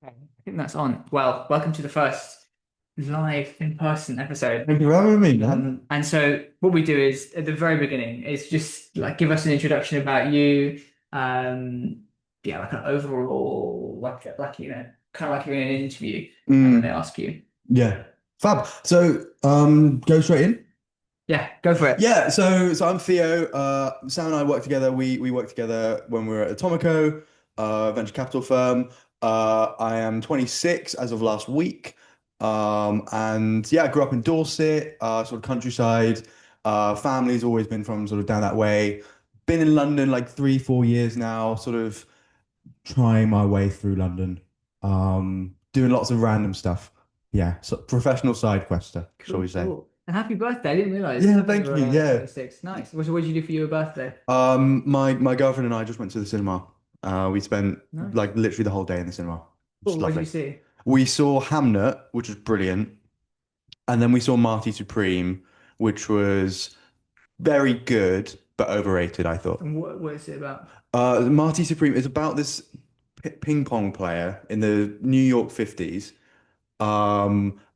Okay, I think that's on. Well, welcome to the first live in-person episode. Thank you for having me, man. And so what we do is at the very beginning is just like give us an introduction about you. Um, yeah, like an overall, kind of like you're in an interview, and then they Mm, ask you. yeah. Fab. So, go straight in. Yeah, go for it. So I'm Theo. Sam and I work together. We worked together when we were at Atomico, venture capital firm. I am 26 as of last week. And yeah, I grew up in Dorset, sort of countryside. Family's always been from sort of down that way. Been in London like 3, 4 years now, sort of trying my way through London, doing lots of random stuff. Yeah, so professional side quester, shall Cool, we say? cool. And happy birthday. I didn't realize Yeah, you thank were you. Yeah. 26. Nice. What did you do for your birthday? My girlfriend and I just went to the cinema. We spent Nice. like literally the whole day in the cinema. Cool. Just What did you lovely. see? We saw Hamnet, which was brilliant, and then we saw Marty Supreme, which was very good but overrated, I thought. And what is it about? Marty Supreme is about this ping pong player in the New York 50s.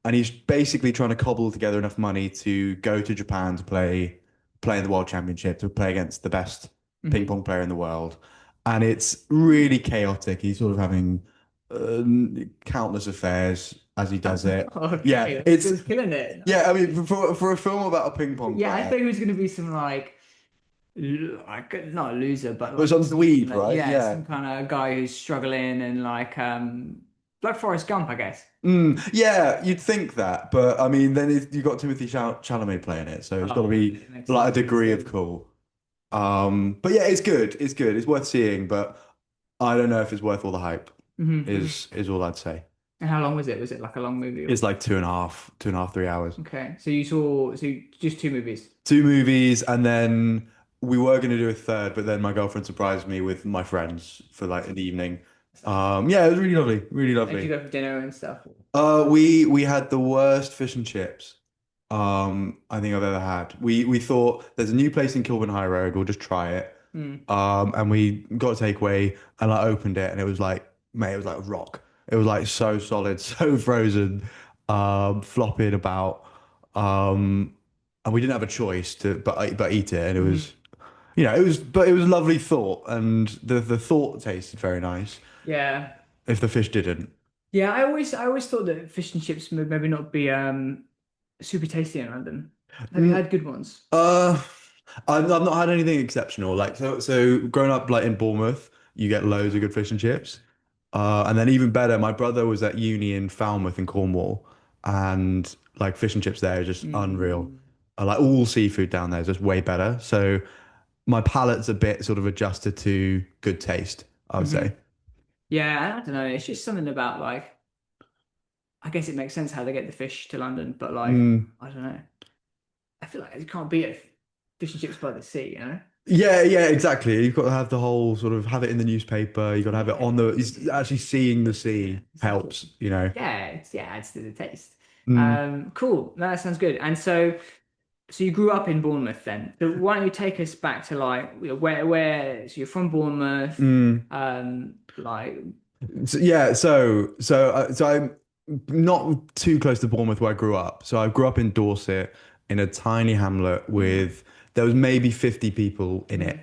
And he's basically trying to cobble together enough money to go to Japan to play in the World Championship, to play against the best ping Mhm. pong player in the world. And it's really chaotic. He's sort of having countless affairs as he does it. Okay, Yeah, that's still killing it. yeah. Nice. I mean, for a film about a ping pong Yeah, I player, thought he was gonna be some like not a loser, but it was like on dweeb, right? yeah, Yeah. some kind of guy who's struggling and like Forrest Gump, I guess. Yeah, you'd think that, but I mean, then you got Timothy Chalamet playing it, so it's got to Oh, be it makes like a sense. He's degree of good. cool. But yeah, it's good. It's good. It's worth seeing, but I don't know if it's worth all the hype. Hmm. Is all I'd say. And how long was it? Was it like a long movie or? It's like 2.5, 3 hours. Okay, so just two movies. Two movies, and then we were going to do a third, but then my girlfriend surprised me with my friends for like an evening. Yeah, it was really lovely, really Did you lovely. go for dinner and stuff? We had the worst fish and chips I think I've ever had. We thought there's a new place in Kilburn High Road, we'll just try it. Mm. And we got a takeaway and I opened it and it was like, mate, it was like a rock. It was like so solid, so frozen, flopping about. Um, and we didn't have a choice to but eat it. And it Hmm. was, it was a lovely thought, and the thought tasted very nice. Yeah. If the fish didn't. Yeah, I always thought that fish and chips would maybe not be super tasty in London. Have you had good ones? Uh, I've not had anything exceptional. Like so growing up like in Bournemouth, you get loads of good fish and chips. And then even better, my brother was at uni in Falmouth in Cornwall, and like fish and chips there are just unreal. Mm. Like all seafood down there is just way better. So my palate's a bit sort of adjusted to good taste, I would Hmm. say. Yeah, I don't know. It's just something about like I guess it makes sense how they get the fish to London, but like Mm. I don't know. I feel like you can't beat a fish and chips by the sea, you know? Yeah, yeah, exactly. You've got to have the whole sort of have it in the newspaper. You've got to have it Yeah, on the, it's actually seeing the yeah, sea exactly. helps. Yeah, it adds to the taste. Mm. Cool. No, that sounds good. And so you grew up in Bournemouth then. So why don't you take us back to like where so you're from Bournemouth, Mm. like So I'm not too close to Bournemouth where I grew up. So I grew up in Dorset in a tiny hamlet mhm, with there was maybe 50 people in it.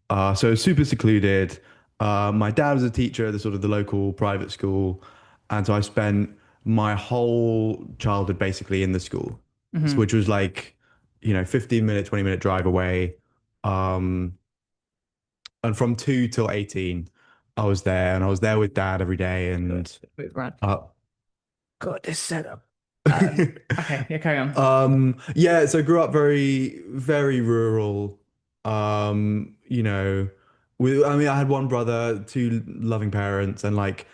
mhm, So super secluded. My dad was a teacher at the sort of the local private school, and so I spent my whole childhood basically in the school, mhm. which was like, 15-minute, 20-minute drive away. Um, and from 2 till 18, I was there, and I was there with dad every day, Good. and Wait, Brad. uh, God, this setup. Okay, yeah, carry on. yeah, so I grew up very, very rural. I mean, I had one brother, two loving parents, and like,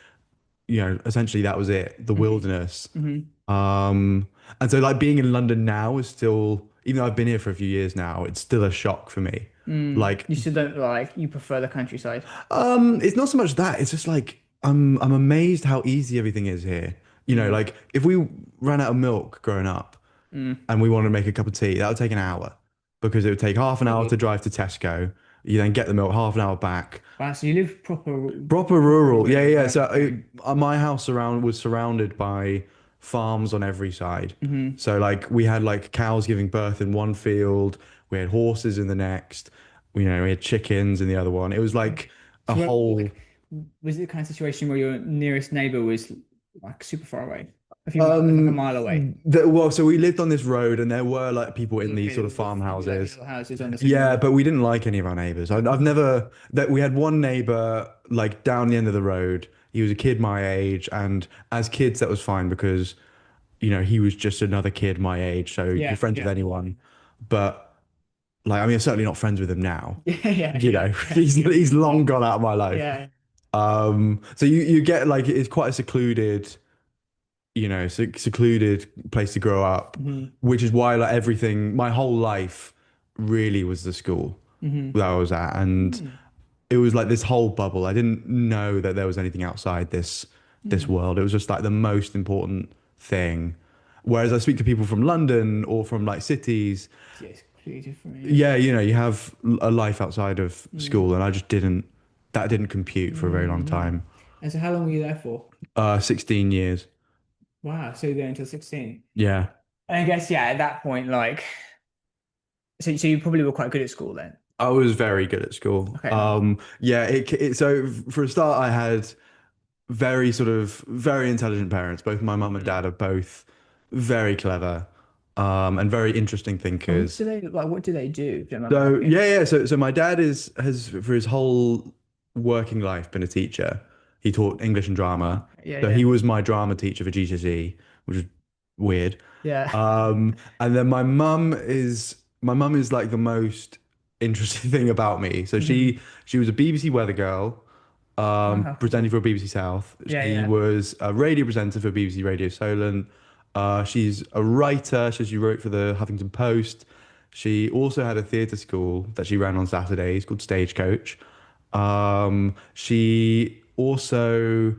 essentially that was it, the Hmm. wilderness. Hmm. Um, and so like being in London now is still, even though I've been here for a few years now, it's still a shock for me. Mm. Like, You still don't like you prefer the countryside. it's not so much that, it's just like I'm amazed how easy everything is here. Mm. Like if we ran out of milk growing up, Mm. and we wanted to make a cup of tea, that would take an hour because it would take half an hour to Really? drive to Tesco. You then get the milk, half an hour back. Wow, so you live Proper proper rural. Yeah, rural. yeah. So Okay. my house around was surrounded by farms on every side. Hmm. So like we had like cows giving birth in one field, we had horses in the next, we had chickens in the other one. It was like a So whole was it the kind of situation where your nearest neighbor was like super far away? A few miles, like a mile away. well, so we lived on this road and there were like people in these Okay, sort of there'd be like farmhouses. little houses on the same Yeah, road. but we didn't like any of our neighbors. I've never that we had one neighbor like down the end of the road. He was a kid my age, and as kids, that was fine because he was just another kid my age, so you're Yeah, friends with yeah. anyone. But like, I mean, I'm certainly not friends with him now. Yeah, yeah, You know, yeah, he's long gone out of my life. yeah. So you get like it's quite a secluded place to grow up, Hmm. which is why like everything, my whole life really was the school Hmm. that I was at, and Hmm. it was like this whole bubble. I didn't know that there was anything outside this Hmm. world. It was just like the most important thing. Whereas I speak to people from London or from like cities, Yeah, it's completely different. Yeah. yeah, you have a life outside of Mm. school, and I just didn't. That didn't compute for a very long Mm. time. And so how long were you there for? 16 years. Wow, so you were there until 16. Yeah. And I guess, yeah, at that point, like, so you probably were quite good at school then. I was very good at school. Okay, nice. Yeah, so for a start, I had very intelligent parents. Both my mum and Mm. dad are both very clever, and very interesting And what thinkers. do they like? What do they do? If you don't mind me So asking. yeah, yeah. So my dad has for his whole working life been a teacher. He taught English and Oh, drama. okay. Yeah, So yeah, he was my drama teacher for GCSE, which is weird. yeah. And then my mum is like the most interesting thing about me. So Hmm. she was a BBC weather girl, Wow, presenting cool. for BBC South. Yeah, She yeah. was a radio presenter for BBC Radio Solent. She's a writer, so she wrote for the Huffington Post. She also had a theatre school that she ran on Saturdays called Stagecoach. She also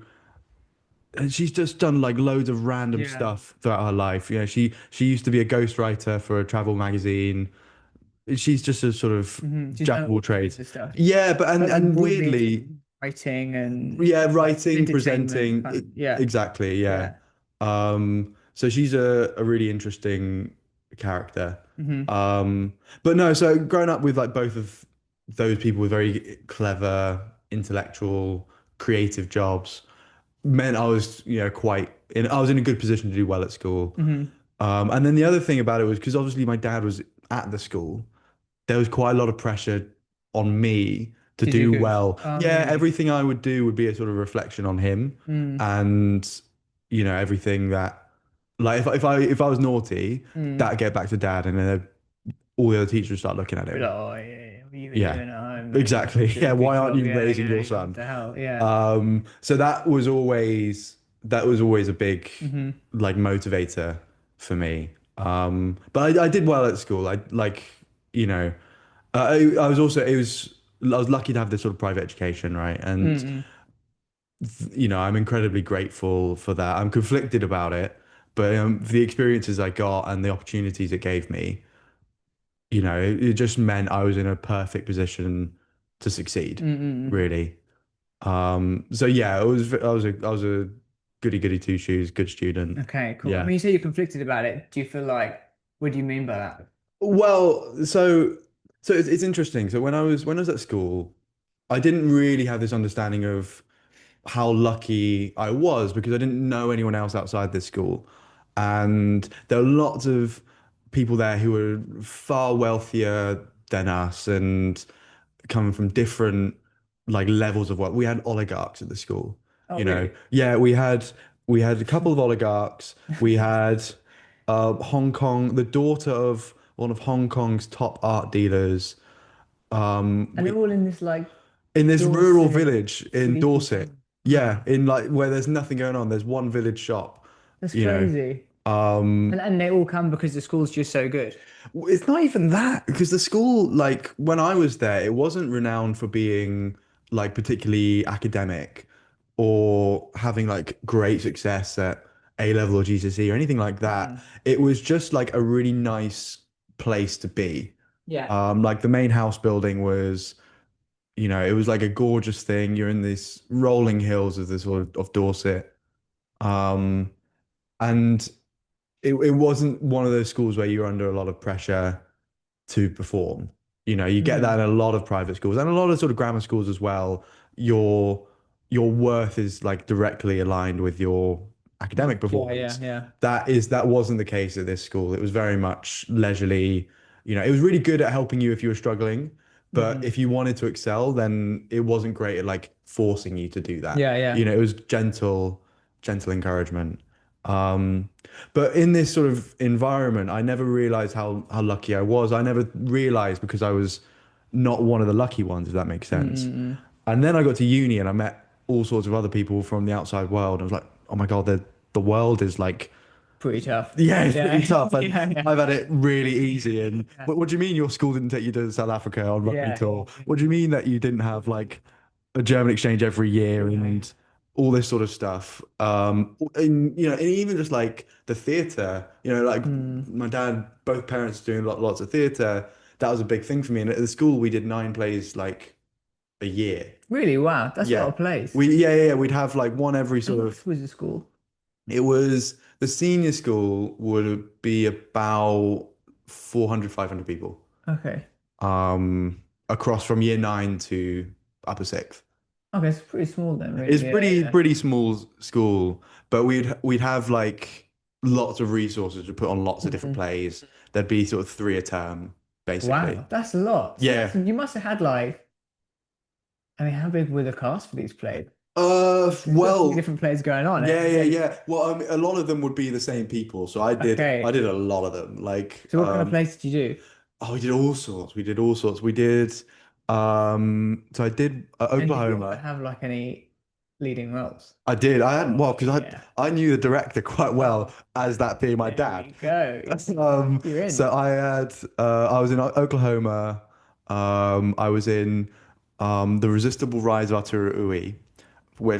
and she's just done like loads of random Yeah. stuff throughout her life. She used to be a ghostwriter for a travel magazine. She's just a sort of She's jack done of all all trades. sorts of stuff. Yeah, but and But like and broadly weirdly, writing and yeah, like writing, entertainment presenting, kind of, yeah, exactly, yeah. yeah. So she's a really interesting character. Hmm. Um, but no, so growing up with like both of those people with very clever, intellectual, creative jobs meant I was, I was in a good position to do well at school. Hmm. And then the other thing about it was because obviously my dad was at the school, there was quite a lot of pressure on me to To do do good. well. Oh, Yeah, really? everything I would do would be a sort of reflection on him, Mm. and everything that, like, if I was naughty, Mm. that'd get back to dad, and then all the other teachers would start looking at Be like, him. oh, yeah, what you been Yeah, doing at home, mate? You're not exactly. doing Yeah, a good why aren't job. you Yeah, raising yeah, your yeah. What son? the hell? Yeah. So that was always a big Hmm. like motivator for me. But I did well at school. I like, you know, I was also it was I was lucky to have this sort of private education, right? And Mm-mm. I'm incredibly grateful for that. I'm conflicted about it, but the experiences I got and the opportunities it gave me, it just meant I was in a perfect position to succeed, Mm-mm. really. So yeah, I was a goody goody two shoes, good student. Okay, cool. I Yeah. mean, you say you're conflicted about it. Do you feel like, what do you mean by that? Well, so it's interesting. So when I was at school, I didn't really have this understanding of how lucky I was because I didn't know anyone else outside this school. And there are lots of people there who were far wealthier than us and coming from different like levels of wealth. We had oligarchs at the school, Oh, you know. really? Yeah, we had a couple of oligarchs. We had Hong Kong, the daughter of one of Hong Kong's top art dealers. And they're We all in this like in this rural Dorset, village in sleepy Dorset. town. Yeah, Wow, in like where there's nothing going on. There's one village shop, that's you know. crazy. Um, And they all come because the school's just so good. it's not even that because the school, like when I was there, it wasn't renowned for being like particularly academic or having like great success at A level or GCSE or anything like that. Mm. It was just like a really nice place to be. Yeah. Like the main house building was it was like a gorgeous thing. You're in these rolling hills of the sort of Dorset. Um, and it wasn't one of those schools where you're under a lot of pressure to perform. You get that Mm. in a lot of private schools and a lot of sort of grammar schools as well. Your your worth is like directly aligned with your academic Yeah, yeah, performance. yeah. That wasn't the case at this school. It was very much leisurely. It was really good at helping you if you were struggling, but Hmm. if you wanted to excel, then it wasn't great at like forcing you to do that. Yeah, yeah. It was gentle encouragement. Um, but in this sort of environment, I never realized how lucky I was. I never realized because I was not one of the lucky ones, if that makes sense. Mm-mm-mm. And then I got to uni and I met all sorts of other people from the outside world. I was like, oh my God, the world is like, Pretty tough. yeah, it's pretty Yeah, tough. And yeah, yeah. I've had it really easy. And Yeah. what do you mean your school didn't take you to South Africa on rugby Yeah. tour? What do you mean that you didn't have like a German exchange every year and all this sort of stuff? And even just like the theatre, like Mm. my dad, both parents doing lots of theatre. That was a big thing for me. And at the school, we did 9 plays like a year. Really? Wow, that's a lot Yeah. of plays. Yeah. We'd have like one every And sort what of, was the school? it was the senior school would be about 400, 500 people, Okay. across from year 9 to upper sixth. Okay, it's pretty small then, It's really. Yeah, pretty yeah. pretty small school, but we'd have like lots of resources to put on lots of different Mhm. plays. There'd be sort of 3 a term, basically. Wow, that's a lot. Yeah. So you must have had like, I mean, how big were the cast for these plays? There's got to be Well, different plays going on. yeah. Well, I mean, a lot of them would be the same people, so I Okay. did a lot of them. Like, So what kind of plays did you do? oh, we did all sorts. We did all sorts. We did, so I did And did you ever Oklahoma. have like any leading roles? I did. I had, well, Oh because yeah. I knew the director quite well Oh, as that being my there dad. we go. You're So in. I was in Oklahoma. I was in The Resistible Rise of Arturo Ui, where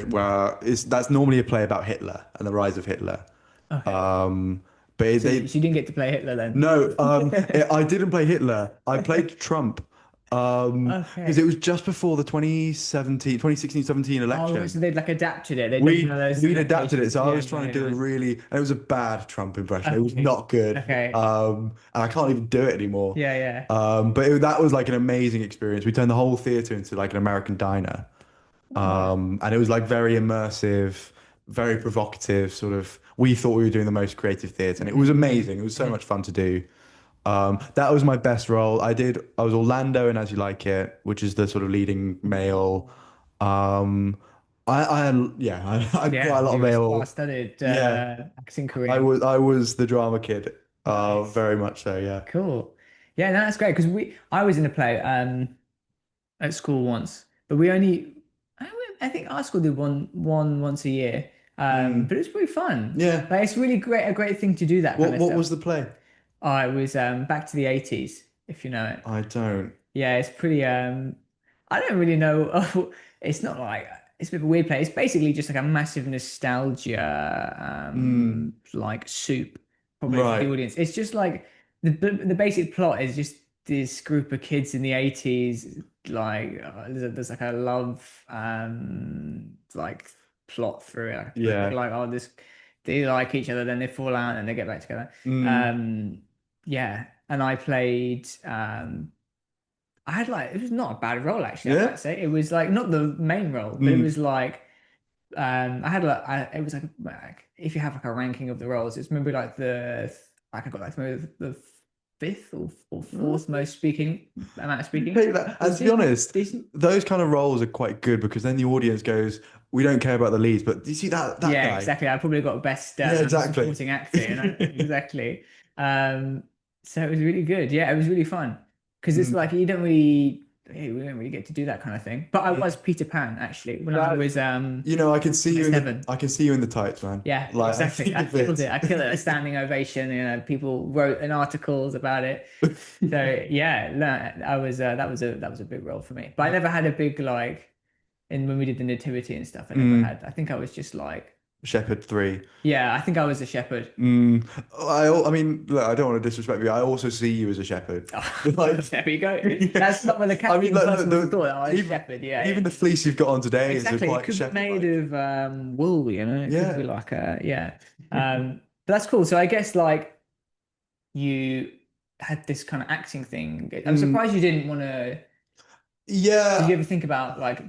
that's normally a play about Hitler and the rise of Hitler. Okay. Um, but So, they so you didn't get to play Hitler then? No, I didn't play Hitler. I played Trump. Because it Okay. was just before the 2016-17 Oh, so election. they'd like adapted it. They'd done one We of those we'd adapted it, adaptations. so I Yeah, was yeah, trying to do a yeah. really, and it was a bad Trump impression. It was Okay. not good. Okay. And I can't even do it anymore. Yeah, yeah. But that was like an amazing experience. We turned the whole theater into like an American diner. Oh, And it was like very immersive, very provocative, sort of. We thought we were doing the most creative theatre, and it was mm-hmm. amazing. It was so much fun to do. That was my best role. I was Orlando in As You Like It, which is the sort of leading male. Um, I had, yeah, I had quite Yeah, a lot of your male. star-studded Yeah, acting career. I was the drama kid. Nice. Very much so. Yeah. Cool. Yeah, no, that's great because I was in a play at school once, but we only I think our school did one once a year. But Mm, it was pretty fun. yeah. Like it's really a great thing to do that kind of What stuff. was the play? Oh, it was back to the 80s, if you know it. I don't. Yeah, it's pretty I don't really know. Oh, it's not like it's a bit of a weird play. It's basically just like a massive nostalgia Mm, like soup probably for the right. audience. It's just like the basic plot is just this group of kids in the 80s like there's like a love like plot through it. Yeah. Like oh this they like each other then they fall out and they get back together. Mm, Um yeah, and I played I had like it was not a bad role actually. I yeah. might say it was like not the main role, but it Mm, was like I had like it was like if you have like a ranking of the roles, it's maybe like I got like maybe the fifth or fourth most speaking amount of you speaking. take that. It And was to be decent, honest, decent. those kind of roles are quite good because then the audience goes, "We don't care about the leads, but do you see that Yeah, guy?" exactly. I probably got best Yeah, exactly. supporting actor, exactly. Um, so it was really good. Yeah, it was really fun because it's Mm, like you don't really, hey, we don't really get to do that kind of thing. But I mm. was Peter Pan actually when I That was I can see like you in seven. I can see you in the tights, man. Yeah, Like I exactly. think I it killed fits. it. I killed it. A standing ovation. People wrote an articles about it. So yeah, no, I was that was a big role for me. But I never had a big like. And when we did the nativity and stuff, I never Mm, had. I think I was just like Shepherd 3. Yeah, I think I was a shepherd. Mm, I mean, look, I don't want to disrespect you. I also see you as a shepherd. Oh, Like, there we go. yeah. That's not what the I mean, Caspian like, person look, would have thought. I was even shepherd. Yeah, even yeah. the fleece you've got on today is a Exactly. It quite could be made shepherd-like. of wool, you know. It could be Yeah. like yeah. But that's cool. So I guess like you had this kind of acting thing. I'm Mm, surprised you didn't want to. Did you yeah, ever think about like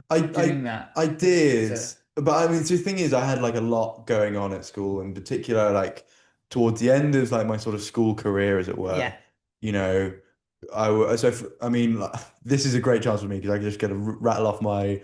I doing that I as did. a But I mean, so the thing is, I had like a lot going on at school, in particular, like towards the end of like my sort of school career, as it were. yeah. You know, I mean, like, this is a great chance for me because I can just get to rattle off my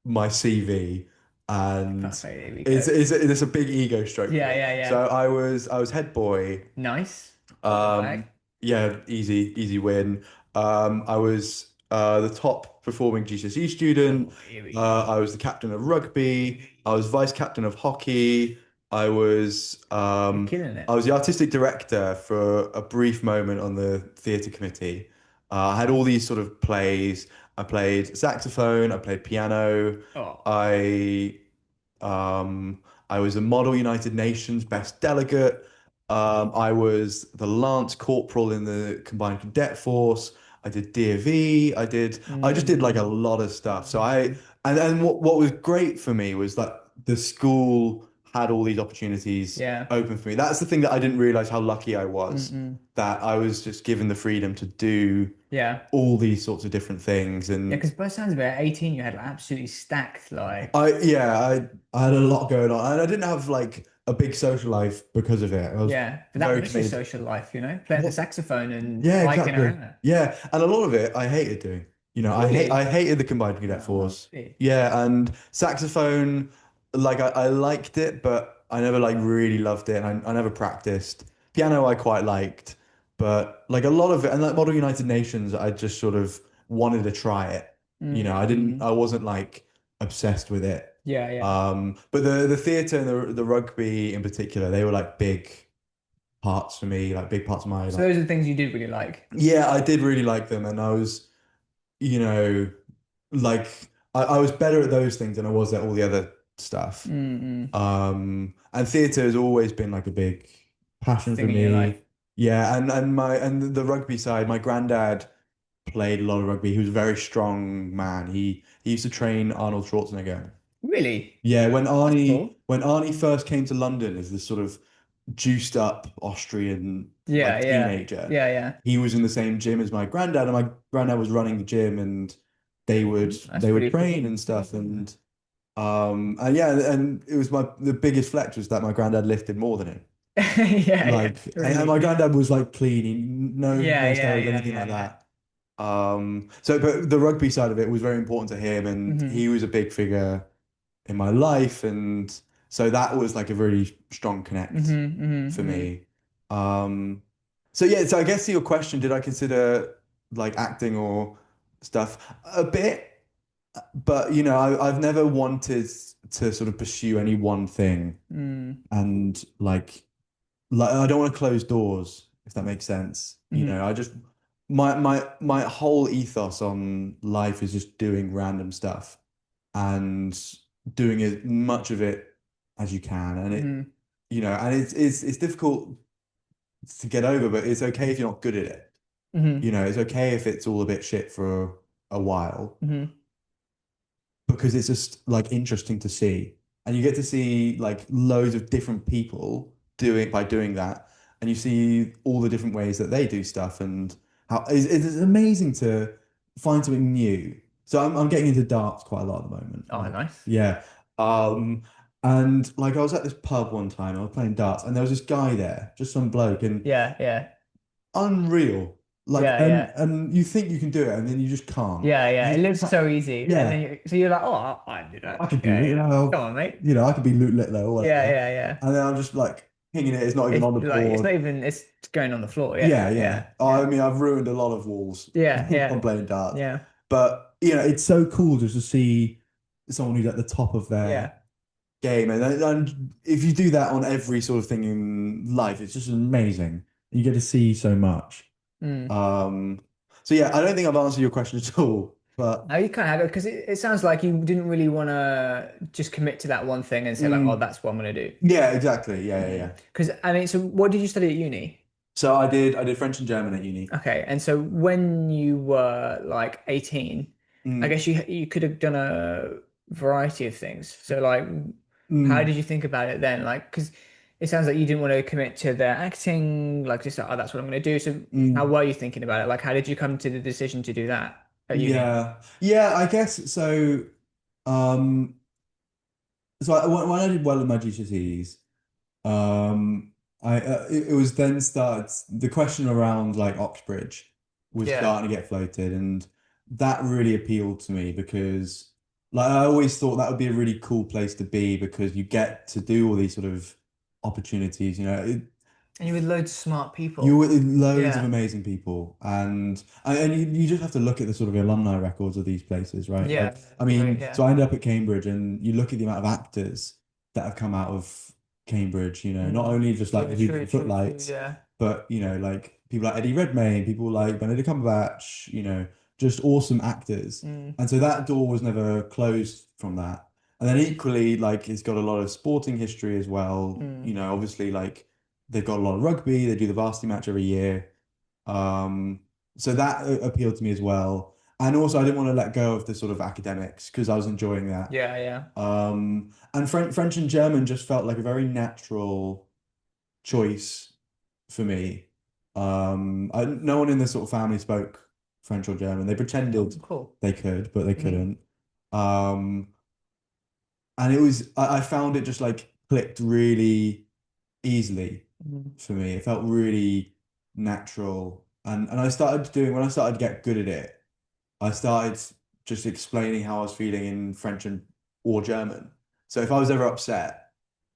CV, and Perfect. Here we go. it's a big ego stroke for Yeah, me. yeah, So yeah. I was head boy. Nice. Got the bag. Yeah, easy win. I was the top performing GCSE student. Oh, here we go. I was the captain of rugby. I was vice captain of hockey. I was You're killing it. I was the artistic director for a brief moment on the theatre committee. I had all these sort of plays. I played saxophone. I played piano. Oh. I I was a Model United Nations Best Delegate. I was the Lance Corporal in the Combined Cadet Force. I did DAV. I just did like a Mm, lot of stuff. mm, And then what was great for me was that the school had all these opportunities yeah. open for me. That's the thing that I didn't realize how lucky I was, Mm. that I was just given the freedom to do Yeah. all these sorts of different things. Yeah, And because by the sounds of it, at 18, you had like absolutely stacked, like, I had a lot going on, and I didn't have like a big social life because of it. I was yeah. But that very was your committed. social life, you know, playing the What? saxophone and Yeah, biking exactly. around. Yeah, and a lot of it I hated doing. You know, I Really? hated the combined cadet Oh, force. really? Yeah, and saxophone, like I liked it, but I never like really loved it, and I never practiced. Piano I quite liked, but like a lot of it, and like Model United Nations, I just sort of wanted to try it. You know, Mm. I wasn't like obsessed with it. Yeah, yeah. But the theatre and the rugby in particular, they were like big parts for me, like big parts of my So like. those are the things you did really like. Yeah, I did really like them, and I was, you know, like I was better at those things than I was at all the other stuff. Mm. And theatre has always been like a big passion for Thing in your life. me. Yeah, and the rugby side, my granddad played a lot of rugby. He was a very strong man. He used to train Arnold Schwarzenegger. Really? Yeah, That's cool. When Arnie first came to London as this sort of juiced up Austrian Yeah, like yeah. teenager, Yeah, yeah. he was in the same gym as my granddad, and my granddad was running the gym, and That's they would really train cool. and stuff, and yeah, and it was the biggest flex was that my granddad lifted more than him. Yeah, yeah. Like, and my Really. granddad was like clean, no Yeah, yeah, steroids, yeah, anything yeah, like yeah. that. So but the rugby side of it was very important to him, and he Hmm. was a big figure in my life, and so that was like a really strong connect for Hmm. me. Um, so yeah, so I guess to your question, did I consider like acting or stuff? A bit, but you know, I've never wanted to sort of pursue any one thing, Mm. and like I don't want to close doors, if that makes sense. You Hmm. know, I just my whole ethos on life is just doing random stuff and doing as much of it as you can. And it, Hmm. you know, and it's difficult to get over, but it's okay if you're not good at it. You Hmm. know, it's okay if it's all a bit shit for a while, Hmm. because it's just like interesting to see. And you get to see like loads of different people doing by doing that. And you see all the different ways that they do stuff, and how it's amazing to find something new. So I'm getting into darts quite a lot at the moment. Oh, Like, nice. yeah. Um, and like I was at this pub one time, I was playing darts, and there was this guy there, just some bloke, and Yeah, yeah. unreal. Like, Yeah, yeah. and you think you can do it, and then you just can't. Yeah, yeah. It You looks can't, so easy. And then yeah. so you're like, oh, I can do I that. could do Yeah, it, yeah. Come on, mate. I could be Luke Littler or Yeah, whatever. yeah, yeah. And then I'm just like pinging it. It's not even It's on the like it's board. not even it's going on the floor. Yeah, Yeah, yeah. yeah, I yeah. mean, I've ruined a lot of walls Yeah, on yeah, playing darts, yeah, but you know, it's so cool just to see someone who's at the top of their yeah. game, and if you do that on every sort of thing in life, it's just amazing. You get to see so much. Mm. Um, so yeah, I don't think I've answered your question at all. But No, you kind of have it because it sounds like you didn't really want to just commit to that one thing and say like, oh, mm, that's what I'm gonna do. yeah, exactly. Yeah, yeah, yeah. Because I mean, so what did you study at uni? So I did French and German at uni. Okay, and so when you were like 18, I Mm, guess you could have done a variety of things. So like, how mm, did you think about it then? Like, because it sounds like you didn't want to commit to the acting, like just like, oh, that's what I'm going to do. So how mm. were you thinking about it? Like, how did you come to the decision to do that at uni? Yeah. Yeah, I guess so. Um, when I did well in my GCSEs, it was then started the question around like Oxbridge was Yeah. starting to get floated, and that really appealed to me because like I always thought that would be a really cool place to be because you get to do all these sort of opportunities, And you with loads of smart you people. were with loads of Yeah. amazing people, and you just have to look at the sort of alumni records of these places, right? Yeah. Like, I Great. mean, Yeah. so I ended up at Cambridge, and you look at the amount of actors that have come out of Cambridge, not only just like Yeah. the people True. from True. True. Footlights, Yeah. but like people like Eddie Redmayne, people like Benedict Cumberbatch, just awesome actors. Mm, And so that door was never closed from that. And then equally, like it's got a lot of sporting history as well. mm, Obviously, like they've got a lot of rugby. They do the varsity match every year. Um, so that appealed to me as well. And also, I didn't want to let go of the sort of academics because I was enjoying that. yeah. Yeah. And French and German just felt like a very natural choice for me. No one in the sort of family spoke French or German. They Oh, pretended cool. they could, but they Mm, couldn't. Um, and I found it just like clicked really easily mm, for me. It felt really natural. And when I started to get good at it, I started just explaining how I was feeling in French or German. So if I was ever upset,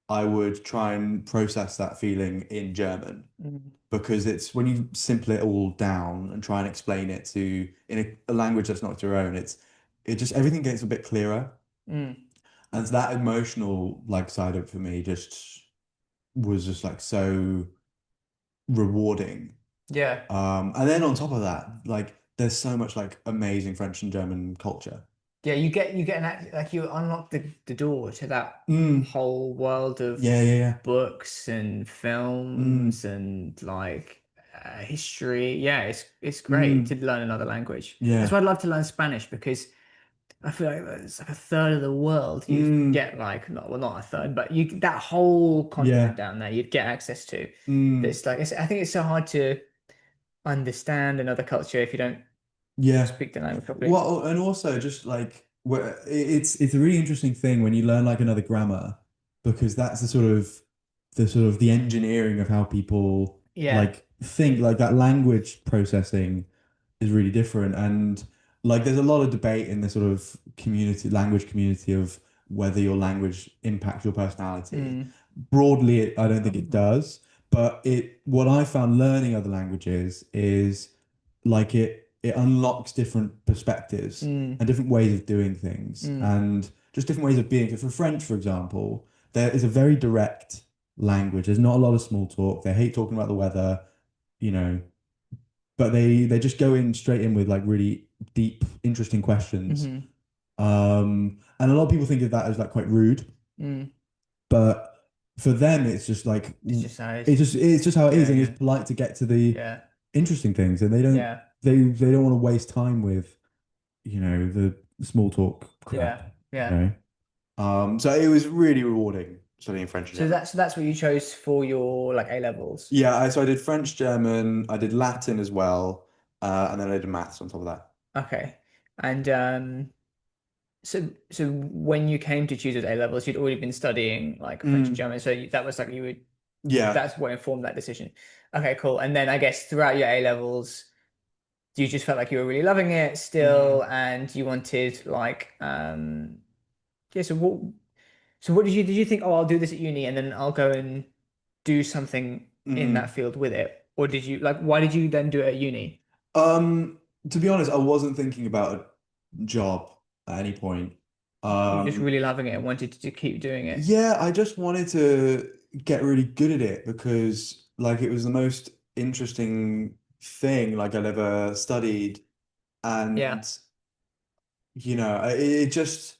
I would try and process that feeling in German mm, because it's when you simple it all down and try and explain it in a language that's not your own, it just everything gets a bit clearer. mm. And that emotional like side of it for me just was just like so rewarding. Yeah. And then on top of that, like there's so much like amazing French and German culture. Yeah, you get like you unlock the door to that Mm, whole world of yeah, yeah, yeah. books and Mm, films and like history. Yeah, it's great to mm, learn another language. That's yeah. why I'd love to learn Spanish because I feel like it's like a third of the world you Mm, get like not well not a third, but you that whole continent yeah. down there you'd get access to. Mm, That's like I think it's so hard to understand another culture if you don't yeah. speak the language properly. Well, and also just like it's a really interesting thing when you learn like another grammar because that's the engineering of how people Yeah. like think like that language processing is really different. And like there's a lot of debate in the sort of language community of whether your language impacts your personality. Mm, Broadly, I don't think it does, but what I found learning other languages is like it unlocks different perspectives mm, and different ways of doing things mm, and just different ways of being. So for French, for example, there is a very direct language. There's not a lot of small talk. They hate talking about the weather, you know, but they just go in straight in with like really deep, interesting questions. mm, And a lot of people think of that as like quite rude, mm. but for them, it's just like It's just nice. it's just how it is, Yeah, and yeah, it's polite to get to the yeah, interesting things, and yeah, they don't want to waste time with the small talk yeah, crap, you yeah. know. So it was really rewarding studying French and So German. that's what you chose for your like A levels. Yeah, so I did French, German, I did Latin as well, and then I did maths on top of that. Okay. And so when you came to choose those A levels, you'd already been studying like French and Mm, German. So that was like you would yeah. that's what informed that decision. Okay, cool. And then I guess throughout your A levels, you just felt like you were really loving it still, Mm, and you wanted like yeah. So what did you think? Oh, I'll do this at uni, and then I'll go and do something in that mm. field with it, or did you like? Why did you then do it at uni? Um, to be honest, I wasn't thinking about a job at any point. You were just Um, really loving it and wanted to keep doing it. yeah, I just wanted to get really good at it because like it was the most interesting thing like I'd ever studied. Yeah. And it just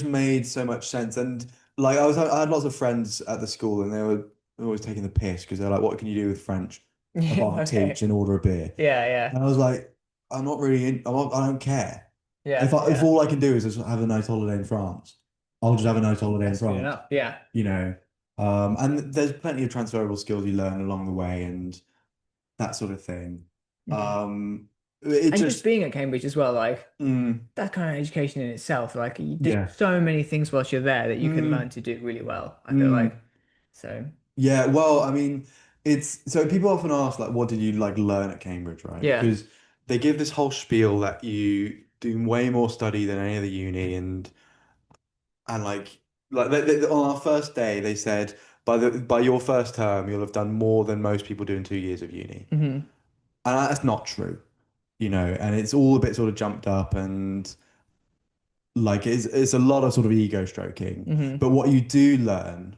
made so much sense. And like I had lots of friends at the school, and they were always taking the piss because they're like, "What can you do with French?" Apart from teach Okay. and order a beer. Yeah, yeah. And I was like, I'm not really I don't care. Yeah, If yeah. all I can do is just have a nice holiday in France, I'll just have a nice holiday in That's good France, enough. Yeah. you know. And there's plenty of transferable skills you learn along the way and that sort of thing. Mhm. Um, it And just just, being at Cambridge as well, like mm, that kind of education in itself, like there's yeah. so many things whilst you're there that you can learn Mm, to do really well, I feel like. mm. So, Yeah, well, I mean, it's so people often ask like, what did you like learn at Cambridge, right? yeah. Because they give this whole spiel that you do way more study than any other uni, and like on our first day they said by your first term you'll have done more than most people do in 2 years of uni, Hmm. and that's not true, and it's all a bit sort of jumped up and like it's a lot of sort of ego stroking. Hmm. But what you do learn,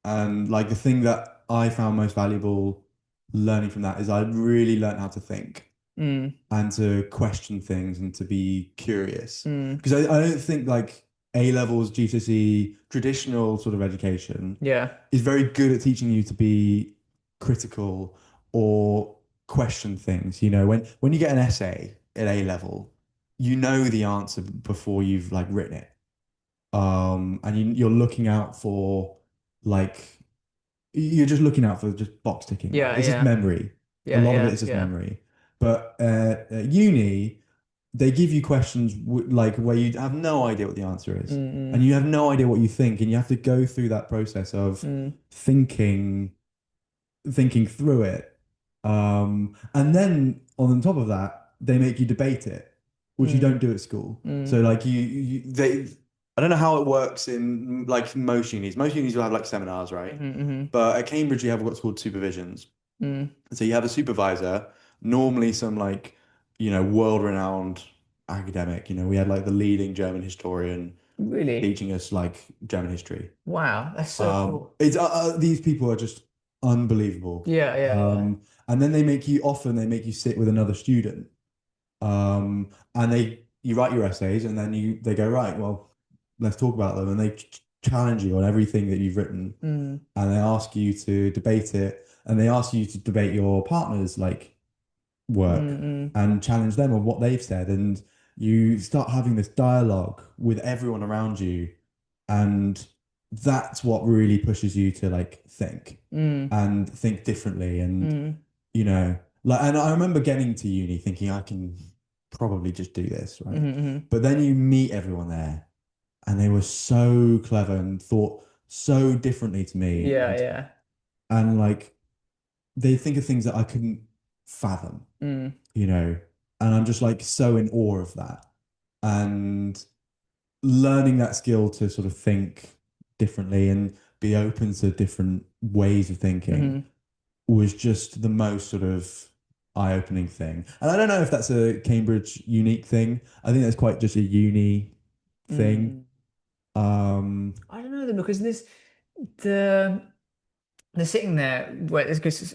and like the thing that I found most valuable learning from that is I really learned how to think Mm. and to question things and to be curious. Mm. Because I don't think like A levels, GCSE, traditional sort of education Yeah. is very good at teaching you to be critical or question things. When you get an essay at A level, you know the answer before you've like written it. And you're looking out for like you're just looking out for just box ticking, right? Yeah, It's just yeah. memory. A Yeah, lot of it yeah, is just yeah. memory. But at uni, they give you questions like where you have no idea what the answer is, and Mm. you have no idea what you think, and you have to go through that process of Mm. thinking, thinking through it. And then on top of that, they make you debate it, which you don't Mm. do at school. So Mm. like I don't know how it works in like most unis. Most unis will have like seminars, right? Mm. Mm. But at Cambridge, you have what's called supervisions. Mm. So you have a supervisor, normally some like, world-renowned academic. We had like the leading German historian Really? teaching us like German history. Wow, that's so cool. It's these people are just unbelievable. Yeah, yeah, yeah. And then often they make you sit with another student. And you write your essays and then they go, right, well, let's talk about them. And they challenge you on everything that you've written Mm. and they ask you to debate it and they ask you to debate your partner's like work Mm. and challenge them on what they've said. And you start having this dialogue with everyone around you. And that's what really pushes you to like think Mm. and think differently. And, Mm. and I remember getting to uni thinking I can probably just do this, Mm. right? Mm. But then you meet everyone there and they were so clever and thought so differently to me Yeah, yeah. and like they think of things that I couldn't fathom, Mm. you know, and I'm just like so in awe of that. And learning that skill to sort of think differently and be open to different ways of thinking Mm. was just the most sort of eye-opening thing. And I don't know if that's a Cambridge unique thing. I think that's quite just a uni thing. Mm. Um, I don't know though, because the they're sitting there where there's because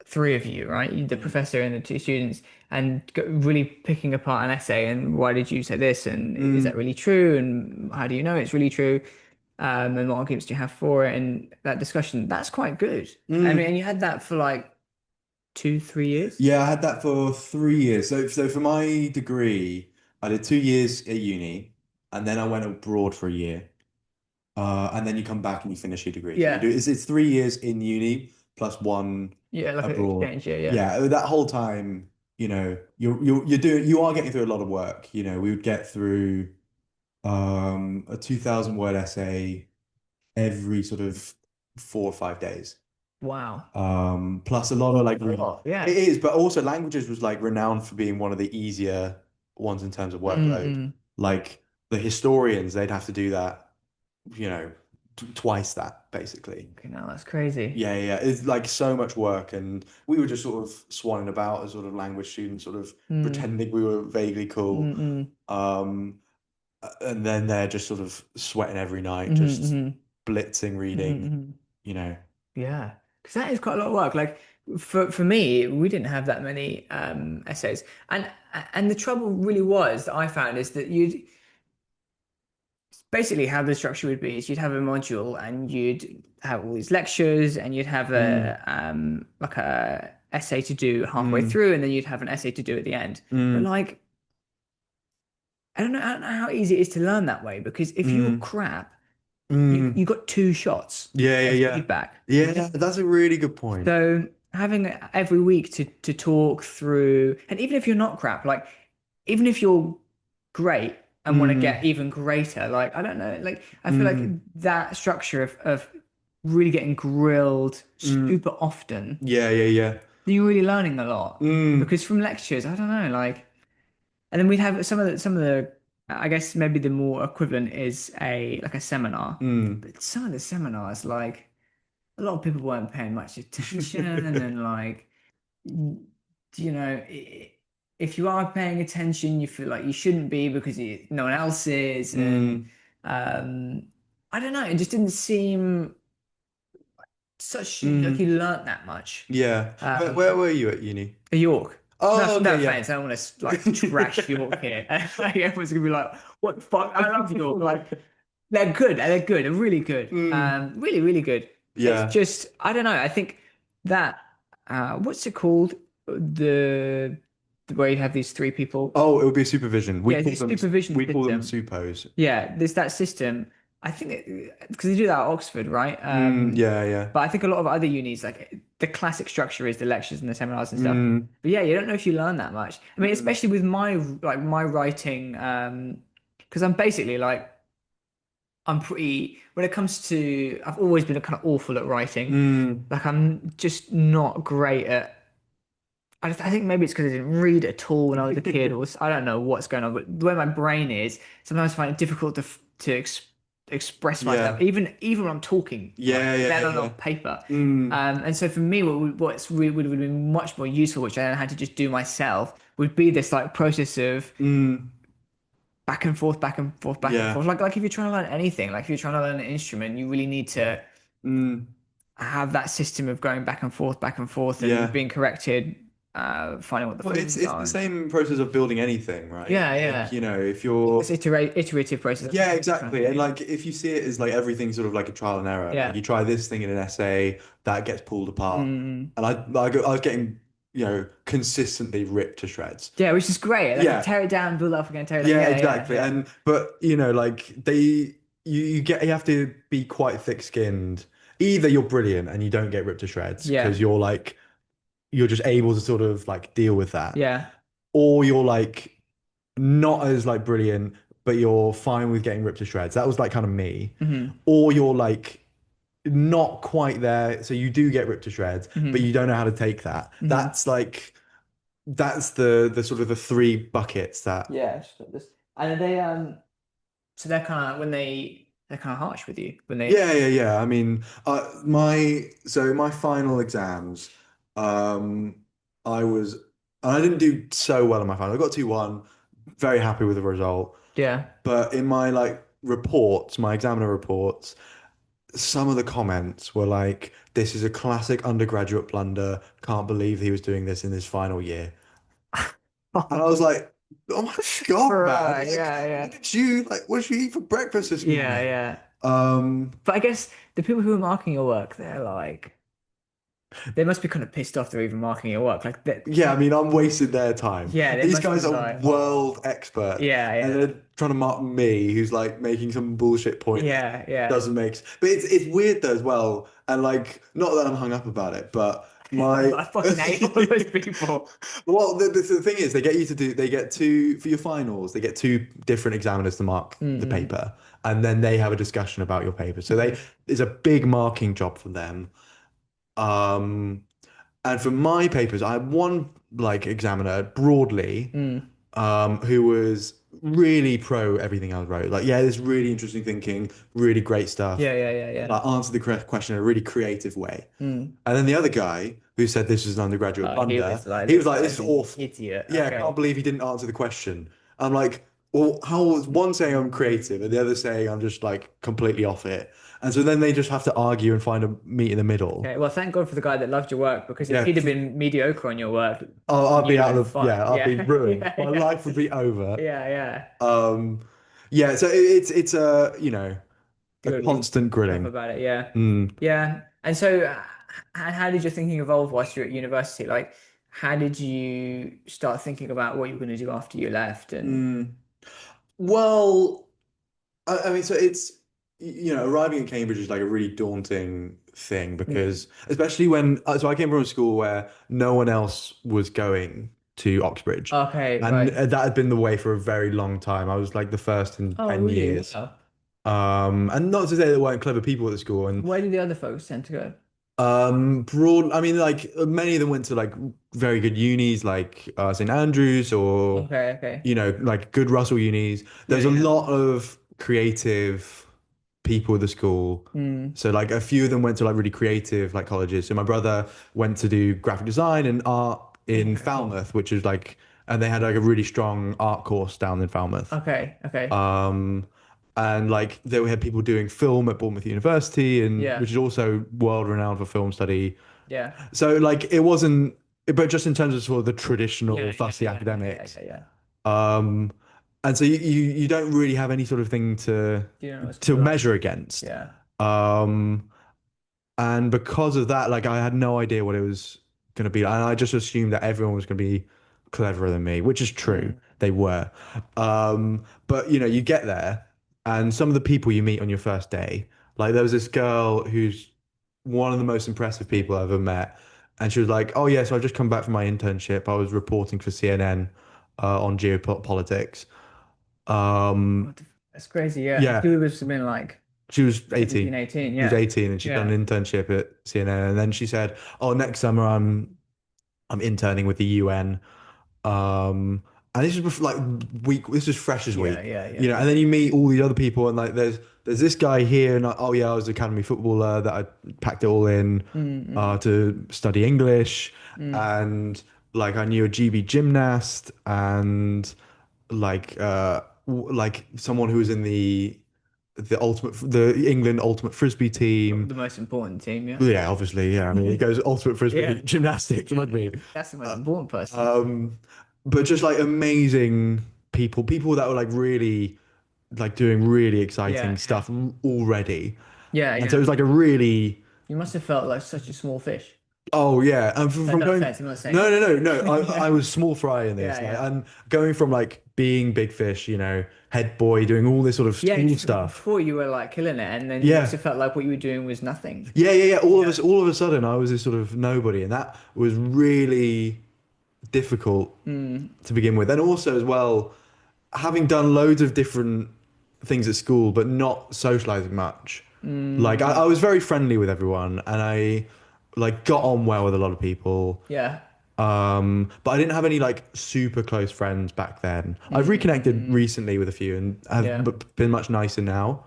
three of you, right? The mm, professor and the two students, and really picking apart an essay and why did you say this? And is that mm, really true? And how do you know it's really true? And what arguments do you have for it? And that discussion, that's quite good. I mean, mm. and you had that for like 2, 3 years? Yeah, I had that for 3 years. So for my degree, I did 2 years at uni, and then I went abroad for a year. And then you come back and you finish your degree. So you do Yeah. it's 3 years in uni plus one Yeah, like an abroad. exchange year, yeah. Yeah, that whole time, you are getting through a lot of work. We would get through a 2,000 word essay every sort of 4 or 5 days. Wow. Plus a lot of like Oh, it yeah. is, but also languages was like renowned for being one of the easier ones in terms of workload. Mm-mm. Like the historians, they'd have to do that, you know, twice that basically. Okay, now that's crazy. Yeah, yeah, it's like so much work, and we were just sort of swanning about as sort of language students, sort of Mm. pretending we were vaguely cool. Mm-mm. Um, and then they're just sort of sweating every night, just Mm-hmm. blitzing Mm-hmm. reading, Mm-hmm. you know. Yeah, because that is quite a lot of work. Like for me, we didn't have that many essays, and the trouble really was that I found is that basically how the structure would be is you'd have a module and you'd have all these lectures and you'd have Mm, a like a essay to do halfway mm, through and then you'd have an essay to do at the end. But mm, like I don't know how easy it is to learn that way because if you were mm, crap, you mm. got two shots Yeah, yeah, of yeah. feedback. Yeah, that's a really good point. So having every week to talk through, and even if you're not crap, like even if you're great and want to get Mm, even greater, like I don't know, like I feel like mm, that structure of really getting grilled mm. super often, Yeah, yeah, yeah. you're really learning a lot. Mm, Because from lectures, I don't know, like, and then we'd have some of the, I guess maybe the more equivalent is a like a seminar, mm. but some of the seminars, like a lot of people weren't paying much attention and like if you are paying attention you feel like you shouldn't be because no one else is and Mm, um I don't know, it just didn't seem such like mm. you learnt that much. Yeah. Where were you at uni? York. No, Oh, no okay, yeah. offense, I don't want to like trash York here. Like everyone's gonna be like, what the fuck? I love York. Like they're really good. Mm, Really, really good. It's yeah. just I don't know. I think that what's it called? The where you have these three people. Oh, it would be supervision. Yeah, it's a supervision We call them system. supos. Yeah, there's that system. I think because they do that at Oxford, right? Yeah, yeah. But I think a lot of other unis, like the classic structure is the lectures and the seminars and stuff. Mm, But yeah, you don't know if you learn that much. I mean, mm, especially with my writing, because I'm basically like I'm pretty when it comes to I've always been kind of awful at writing. mm, Like I'm just not great at. I think maybe it's because I didn't read at all when I was a kid, or I don't know what's going on. But the way my brain is, sometimes I find it difficult to express myself, yeah. even when I'm talking, like Yeah, yeah, let alone on yeah. paper. Mm, And so for me, what's really would have been much more useful, which I then had to just do myself, would be this like process of mm, back and forth, back and forth, back and yeah. forth. Like if you're trying to learn anything, like if you're trying to learn an instrument, you really need to Mm, have that system of going back and forth, and yeah. being corrected, finding what the Well, phrases it's are. the And, same process of building anything, right? yeah, Like, yeah. if This you're iterative process. That's yeah, what I'm trying to exactly. And say. like if you see it as like everything sort of like a trial and error, like Yeah. you try this thing in an essay, that gets pulled apart. Mm. And I was getting, consistently ripped to shreds. Yeah, which is great. Like Yeah. tear it down, build up again, tear it down. Yeah, Yeah, yeah, exactly. yeah. And but like you have to be quite thick-skinned. Either you're brilliant and you don't get ripped to shreds because Yeah. you're just able to sort of like deal with that, Yeah. or you're like not as like brilliant, but you're fine with getting ripped to shreds. That was like kind of me. Hmm. Or you're like not quite there, so you do get ripped to shreds, but Hmm. you don't know how to take that. Hmm. That's the sort of the three buckets that Yeah. Just like this. And they so they're kind of when they're kind of harsh with you when they yeah, yeah, yeah. I mean, my final exams, um, I was I didn't do so well in my final. I got 2-1, very happy with the result. yeah. But in my like reports, my examiner reports, some of the comments were like, "This is a classic undergraduate blunder. Can't believe he was doing this in his final year." And I was like, "Oh my God, man! Right. Like, Yeah. Yeah. what did you eat for breakfast this Yeah. morning?" Yeah. Um, But I guess the people who are marking your work, they're like they must be kind of pissed off they're even marking your work. Like that. yeah, I mean, I'm wasting their time. Yeah. They These must be guys are like, world oh. experts, Yeah. and Yeah. they're trying to mark me, who's like making some bullshit point that Yeah. Yeah. doesn't make. But it's weird though as well, and like, not that I'm hung up about it, but my I fucking hate all those people. well, the thing is, they get two for your finals. They get two different examiners to mark the Mm-mm. paper, and then they have a discussion about your paper. So they it's a big marking job for them. Um, and for my papers, I had one like examiner broadly, Mm. who was really pro everything I wrote. Like, yeah, this really interesting thinking, really great stuff. Yeah, yeah, yeah, yeah. Like, answered the correct question in a really creative way. Mm. And then the other guy who said this was an undergraduate He blunder, was like, he was this like, this guy's is an awful. idiot. Yeah, I can't Okay. believe he didn't answer the question. I'm like, well, how was one saying I'm creative and the other saying I'm just like completely off it? And so then they just have to argue and find a meet in the middle. Okay. Well, thank God for the guy that loved your work because if Yeah, he'd have been mediocre on your work, I'd you'd be have out been of, yeah, fine. I'd be Yeah. ruined. Yeah, My yeah. life would be over. Yeah, yeah. Um, Yeah, so it's a, a You're constant tough grilling. about it, yeah. Mm. Yeah. And so, how did your thinking evolve whilst you're at university? Like, how did you start thinking about what you were going to do after you left? And Mm. Well, I mean, so it's, arriving at Cambridge is like a really daunting thing mm, because, especially when, so I came from a school where no one else was going to Oxbridge. okay, And right. that had been the way for a very long time. I was like the first in Oh, 10 really? years. Wow. And not to say there weren't clever people at the school. And Where did the other folks tend to go? I mean, like many of them went to like very good unis, like St. Andrews or, Okay, okay. like good Russell unis. Yeah, There's a yeah. lot of creative people at the school. Mm, So like a few of them went to like really creative like colleges. So my brother went to do graphic design and art in okay, cool. Falmouth, which is like, and they had like a really strong art course down in Falmouth. Okay, okay. Um, and like they had people doing film at Bournemouth University, and Yeah, which is also world renowned for film study. yeah. So like it wasn't, but just in terms of sort of the Yeah, traditional yeah, fussy yeah, yeah, academics. yeah, yeah. Um, and so you don't really have any sort of thing Do you know what's gonna to be like? measure against. Yeah. Um, and because of that, like I had no idea what it was going to be. And I just assumed that everyone was going to be cleverer than me, which is true. Mm, They were. But you get there and some of the people you meet on your first day, like there was this girl who's one of the most impressive people I've ever met. And she was like, "Oh yeah, so I've just come back from my internship. I was reporting for CNN on geopolitics." Um, that's crazy. Yeah. And yeah, who was been like she was seventeen, 18. 18? She was Yeah. 18 and she'd done Yeah. an internship at CNN. And then she said, "Oh, next summer I'm interning with the UN." Um, and this is like week. This is freshers Yeah, week, yeah, yeah. And then you meet all these other people, and like there's this guy here, and oh yeah, I was an academy footballer that I packed it all in Mm, mm, to study English, mm. and like I knew a GB gymnast, and like like someone who was in the England ultimate frisbee team. The most important team, yeah. Yeah, obviously, yeah. I mean, it goes ultimate frisbee, Yeah. gymnastics, rugby. That's the most Uh, important person. um, but just like amazing people that were like really like doing really Yeah, exciting yeah. stuff already. Yeah, And so it yeah. was like a really, You must have felt like such a small fish. oh yeah. And from No going, offense, I'm not saying. no, no, no, no. I Yeah. was small fry in Yeah, this. Like yeah. I'm going from like being big fish, head boy, doing all this sort of Yeah, school stuff. before you were like killing it, and then you must Yeah. have felt like what you were doing was nothing. Yeah. Yeah. All of a sudden, I was this sort of nobody, and that was really difficult Mm, to begin with. And also, as well, having done loads of different things at school, but not socializing much. Like, I mm, was very friendly with everyone, and I like got on well with a lot of people. yeah. But I didn't have any like super close friends back then. I've Mm, reconnected mm, recently with a few and have yeah. been much nicer now.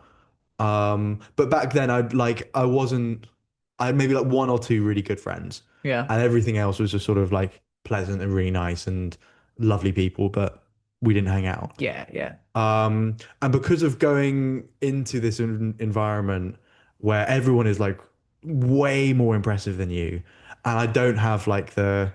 But back then I wasn't I had maybe like one or two really good friends Yeah. and everything else was just sort of like pleasant and really nice and lovely people, but we didn't hang out. Yeah, yeah. And because of going into this environment where everyone is like way more impressive than you, and I don't have like the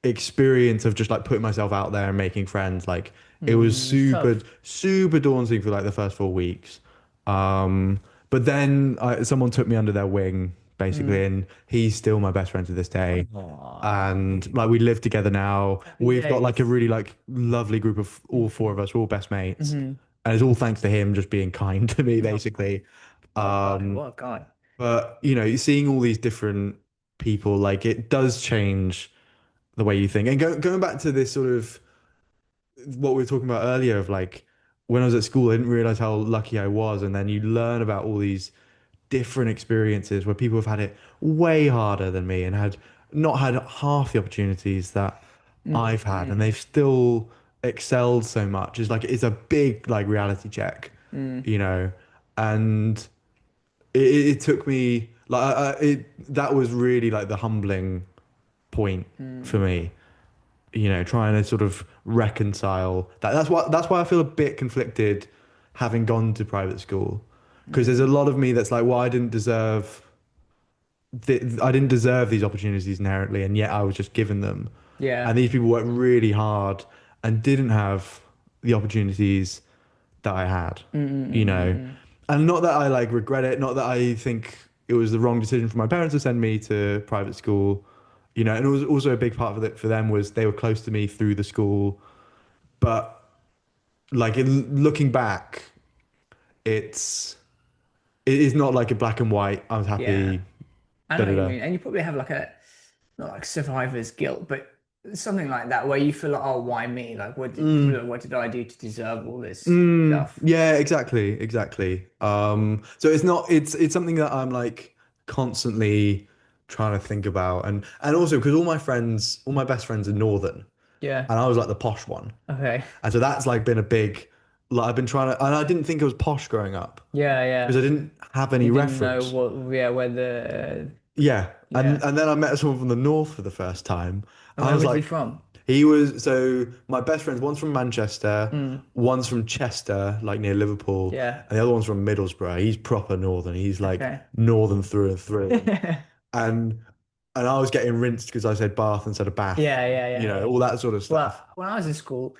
experience of just like putting myself out there and making friends, like it was It's super, tough. super daunting for like the first 4 weeks. But then someone took me under their wing, basically, Mm. and he's still my best friend to this day. Aw. And like we live together now. Happy We've got like a days. really like lovely group of all four Mm. of us. We're all best mates, Hmm. and it's all thanks to him just being kind to me, Oh, basically. what a guy. Um, What a guy. but seeing all these different people, like it does change the way you think. And going back to this sort of what we were talking about earlier of like when I was at school, I didn't realize how lucky I was. And then you learn about all these different experiences where people have had it way harder than me and had not had half the opportunities that I've had, and Mm, they've still excelled so much. It's a big like reality check, mm, you know, and it took me like that was really like the humbling point for mm, me, trying to sort of reconcile that. That's why I feel a bit conflicted having gone to private school because there's a mm. lot of me that's like, well, I didn't deserve these opportunities inherently, and yet I was just given them. And Yeah. these people worked really hard and didn't have the opportunities that I had, Mm, mm, you mm, mm, know. mm. And not that I like regret it, not that I think it was the wrong decision for my parents to send me to private school, you know, and it was also a big part of it for them was they were close to me through the school. But like looking back, it's it is not like a black and white, I was Yeah, happy, I da know what da you da. mean. And you probably have like a not like survivor's guilt, but something like that where you feel like, oh, why me? Like, Mm, what did I do to deserve all this mm, stuff? yeah, exactly, exactly. So it's not it's something that I'm like constantly trying to think about and also because all my best friends are northern Yeah. and I was like the posh one. Okay. And so that's like been a big like I've been trying to and I didn't think I was posh growing up Yeah, because I yeah. didn't have You any didn't know reference. what, yeah, where the, Yeah. yeah. And then I met someone from the north for the first time. And I where was was he like, from? he was so my best friends, one's from Manchester, Mm, one's from Chester, like near Liverpool, yeah. and the other one's from Middlesbrough. He's proper northern. He's like Okay. northern through and through. And and I was getting rinsed because I said bath instead of bath, Yeah, yeah, you yeah, know, yeah. all that sort of stuff. Well, when I was in school,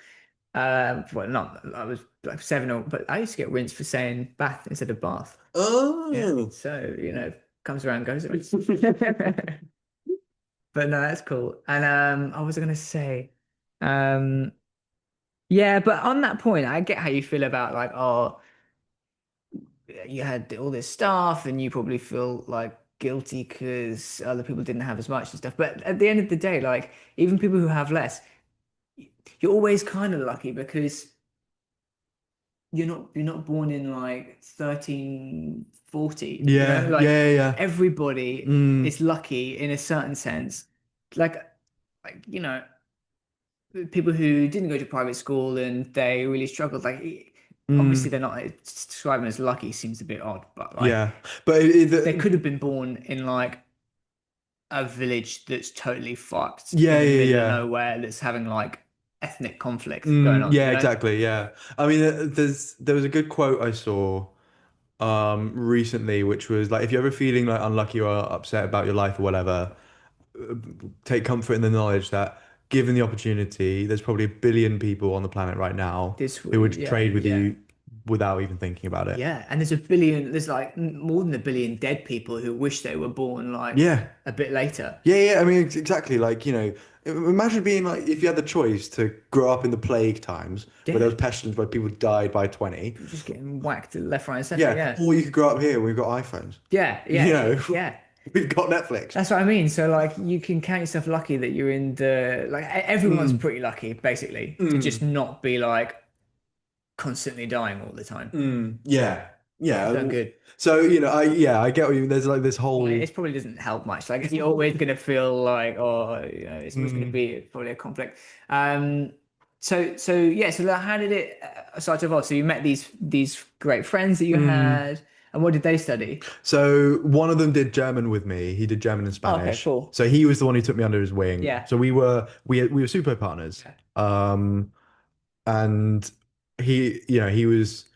well, not I was like seven or, but I used to get rinsed for saying bath instead of bath. Yeah. Oh. So, comes around, goes around. But no, that's cool. And I was gonna say, um, yeah, but on that point, I get how you feel about like, oh, you had all this stuff, and you probably feel like guilty because other people didn't have as much and stuff. But at the end of the day, like even people who have less, you're always kind of lucky because you're not born in like 1340, Yeah, like yeah, yeah. everybody Mm, is lucky in a certain sense. Like people who didn't go to private school and they really struggled, like obviously mm, they're not describing as lucky seems a bit odd, but like yeah. But they could have been born in like a village that's totally fucked yeah, in the yeah, middle of yeah. nowhere that's having like ethnic conflict going on, Yeah, exactly. Yeah. I mean, there was a good quote I saw recently, which was like, if you're ever feeling like unlucky or upset about your life or whatever, uh, take comfort in the knowledge that given the opportunity, there's probably 1 billion people on the planet right now This who would yeah, trade with yeah. you without even thinking about it. Yeah, and there's like more than 1 billion dead people who wish they were born like Yeah. a bit later. Yeah, yeah. I mean, exactly. Like, you know, imagine being like, if you had the choice to grow up in the plague times where there Yeah, was pestilence where people died by 20. you're just getting whacked left, right, and center. Yeah. Yeah, Or you could grow up here where we've got iPhones. yeah, You yeah, know, yeah. we've got Netflix. That's what I mean. So like you can count yourself lucky that you're in the like everyone's Mm, pretty lucky basically to just mm, not be like constantly dying all the time. yeah. You've Yeah. done good. So, you know, I get what you mean. There's like this Well, whole it probably doesn't help much. Like you're always gonna feel like, oh, it's always gonna mm, be probably a conflict. Um, so yeah. So how did it start to evolve? So you met these great friends that you mm. had, and what did they study? So one of them did German with me. He did German and Oh, okay, Spanish. cool. So he was the one who took me under his wing. Yeah. So we were super partners. Okay. And he was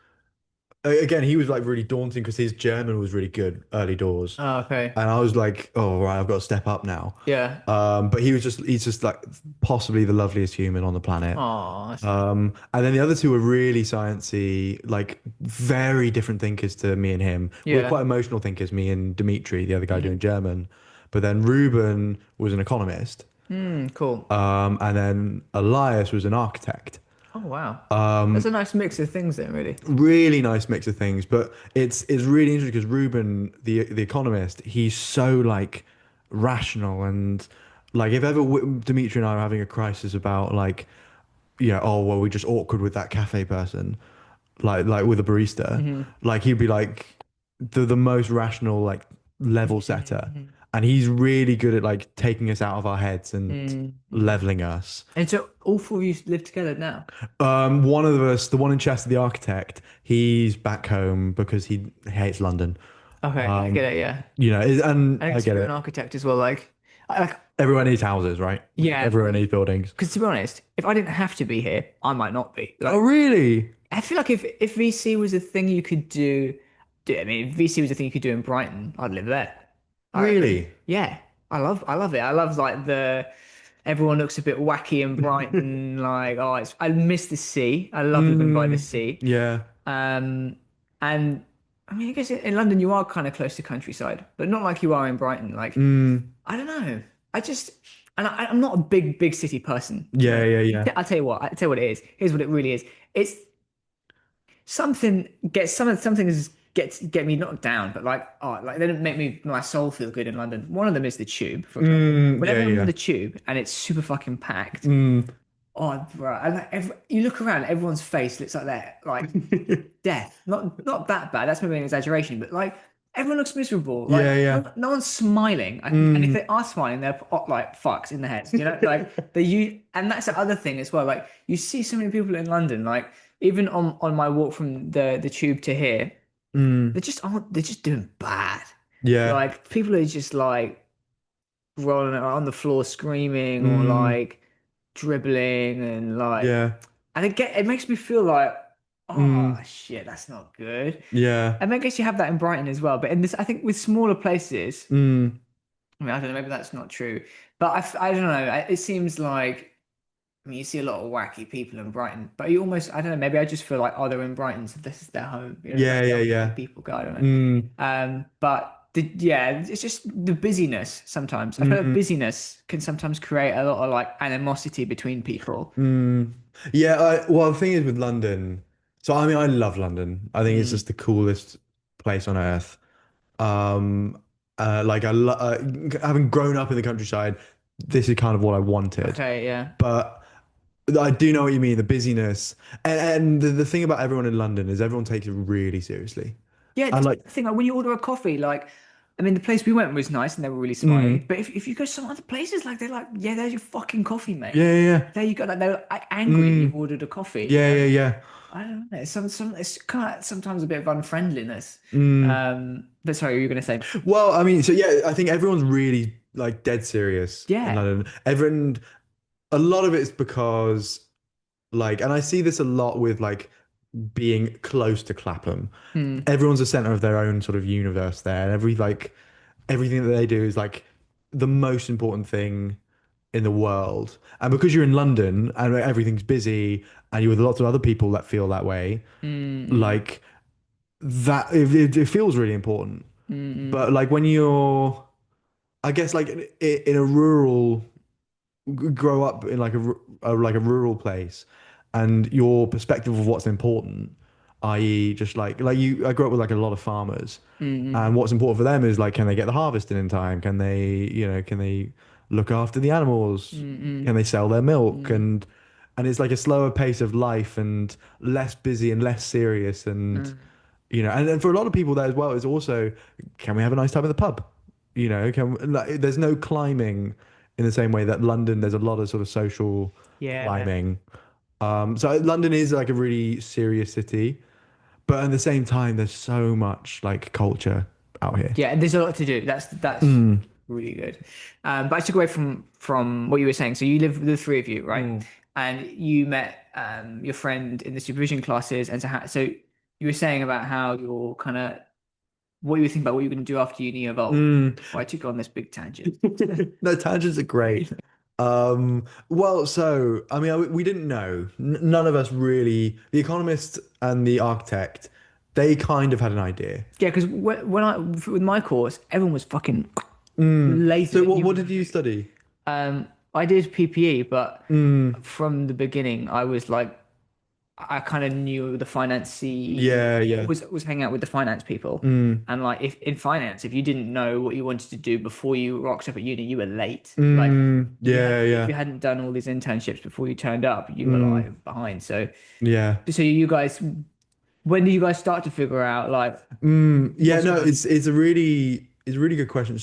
again, he was like really daunting because his German was really good early doors. Oh, okay. And I was like, oh, right, I've got to step up now. Yeah. But he's just like possibly the loveliest human on the planet. Oh, that's nice. And then the other two were really sciencey, like very different thinkers to me and him. We were Yeah. quite emotional thinkers, me and Dimitri, the other guy doing Hmm. German. But then Ruben was an economist, Cool. and then Elias was an architect. Oh, wow. That's Um, a nice mix of things then, really. really nice mix of things, but it's really interesting because Ruben, the economist, he's so like rational and like if ever Dimitri and I are having a crisis about like oh well we're just awkward with that cafe person like with a barista, Hmm. like he'd be like the most rational like level setter, Hmm. and he's really good at like taking us out of our heads and Hmm. leveling us. And so all four of you live together now? One of us, the one in Chester, the architect, he's back home because he hates London. Okay, I get Um, it, yeah. and I I guess if get you're an it. architect as well, like Everyone needs houses, right? yeah, Everyone needs buildings. because to be honest, if I didn't have to be here, I might not be. Oh, Like, really? I feel like if VC was a thing you could I mean, if VC was a thing you could do in Brighton, I'd live there. I reckon. Really? Yeah, I love it. I love like the everyone looks a bit wacky in Brighton. Like, oh, I miss the sea. I love living by the Mm, sea. yeah. Um, and I mean, I guess in London you are kind of close to countryside, but not like you are in Brighton. Like, Mm, I don't know. I just, and I'm not a big city person, to be yeah, honest. yeah, yeah. I'll tell you what it is. Here's what it really is. It's something is get me knocked down, but like, oh, like they don't make my soul feel good in London. One of them is the tube, for example. Yeah, Whenever I'm on yeah. the tube and it's super fucking packed, Mm. oh, bro, and like you look around, everyone's face looks like that, like death. Not that bad. That's maybe an exaggeration, but like everyone looks miserable. Yeah, Like yeah. no one's smiling. And if Mm. they are smiling, they're like fucks in the head. You know, like and that's the other thing as well. Like you see so many people in London. Like even on my walk from the tube to here, Mm. they're just doing bad. Yeah. Like people are just like rolling on the floor screaming or Mm. like dribbling and like Yeah. and it makes me feel like, oh Mm. shit, that's not good. Yeah. And I guess you have that in Brighton as well. But in this, I think with smaller places, Mm. I mean, I don't know, maybe that's not true. But I don't know. It seems like, I mean, you see a lot of wacky people in Brighton, but you almost, I don't know, maybe I just feel like, oh, they're in Brighton, so this is their home. You know, Yeah, that's yeah, where wacky yeah. people go. I don't know. Mm. Yeah, it's just the busyness sometimes. I feel like Mm. busyness can sometimes create a lot of like animosity between people. Mm. Yeah, well, the thing is with London, so I mean, I love London. I think it's Mm, just the coolest place on earth. Um, having grown up in the countryside, this is kind of what I wanted. okay, yeah. But I do know what you mean, the busyness. And the thing about everyone in London is everyone takes it really seriously. Yeah, And that's like, the thing. Like when you order a coffee, like, I mean, the place we went was nice and they were really smiley. mm, But if you go to some other places, like they're like, yeah, there's your fucking coffee, mate. yeah, yeah, There you go. Like they're like, yeah. angry that you've ordered a coffee. You Yeah, know, yeah, yeah. I don't know. It's kind of sometimes a bit of unfriendliness. Mm. But sorry, you were gonna say, Well, I mean, so yeah, I think everyone's really like dead serious in yeah. London. Everyone, a lot of it's because like, and I see this a lot with like being close to Clapham. Hmm. Everyone's a center of their own sort of universe there, and everything that they do is like the most important thing in the world. And because you're in London and everything's busy, and you're with lots of other people that feel that way, Mm, mm, like it feels really important. mm, mm. But like when you're, I guess like in a rural, grow up in like like a rural place, and your perspective of what's important, i.e., just like you, I grew up with like a lot of farmers, Mm, and what's important for them is like, can they get the harvest in time? Can they, can they look after the animals? mm, Can mm, they sell their milk? mm, And it's like a slower pace of life and less busy and less serious and mm. and then for a lot of people there as well is also, can we have a nice time at the pub? There's no climbing in the same way that London, there's a lot of sort of social Yeah. climbing. So London is like a really serious city, but at the same time, there's so much like culture out here. Yeah, and there's a lot to do. That's Mm, really good. But I took away from what you were saying. So you live with the three of you, right? mm, And you met your friend in the supervision classes, and so you were saying about how you're kind of what you were thinking about what you're going to do after uni evolved. mm. Well, I took on this big tangent. No, tangents are great. Well, so I mean, we didn't know. None of us really. The economist and the architect, they kind of had an idea. Yeah, because when I with my course, everyone was fucking Mm. lazy. So what did you study? I did PPE, but Mm. from the beginning, I was like, I kind of knew the Yeah, yeah. was hanging out with the finance people, Mm. and like if in finance, if you didn't know what you wanted to do before you rocked up at uni, you were late. Like Mm. Yeah, if yeah. you hadn't done all these internships before you turned up, you were Mm. like behind. Yeah. So you guys, when did you guys start to figure out like Yeah, what no, sort of it's a really good question.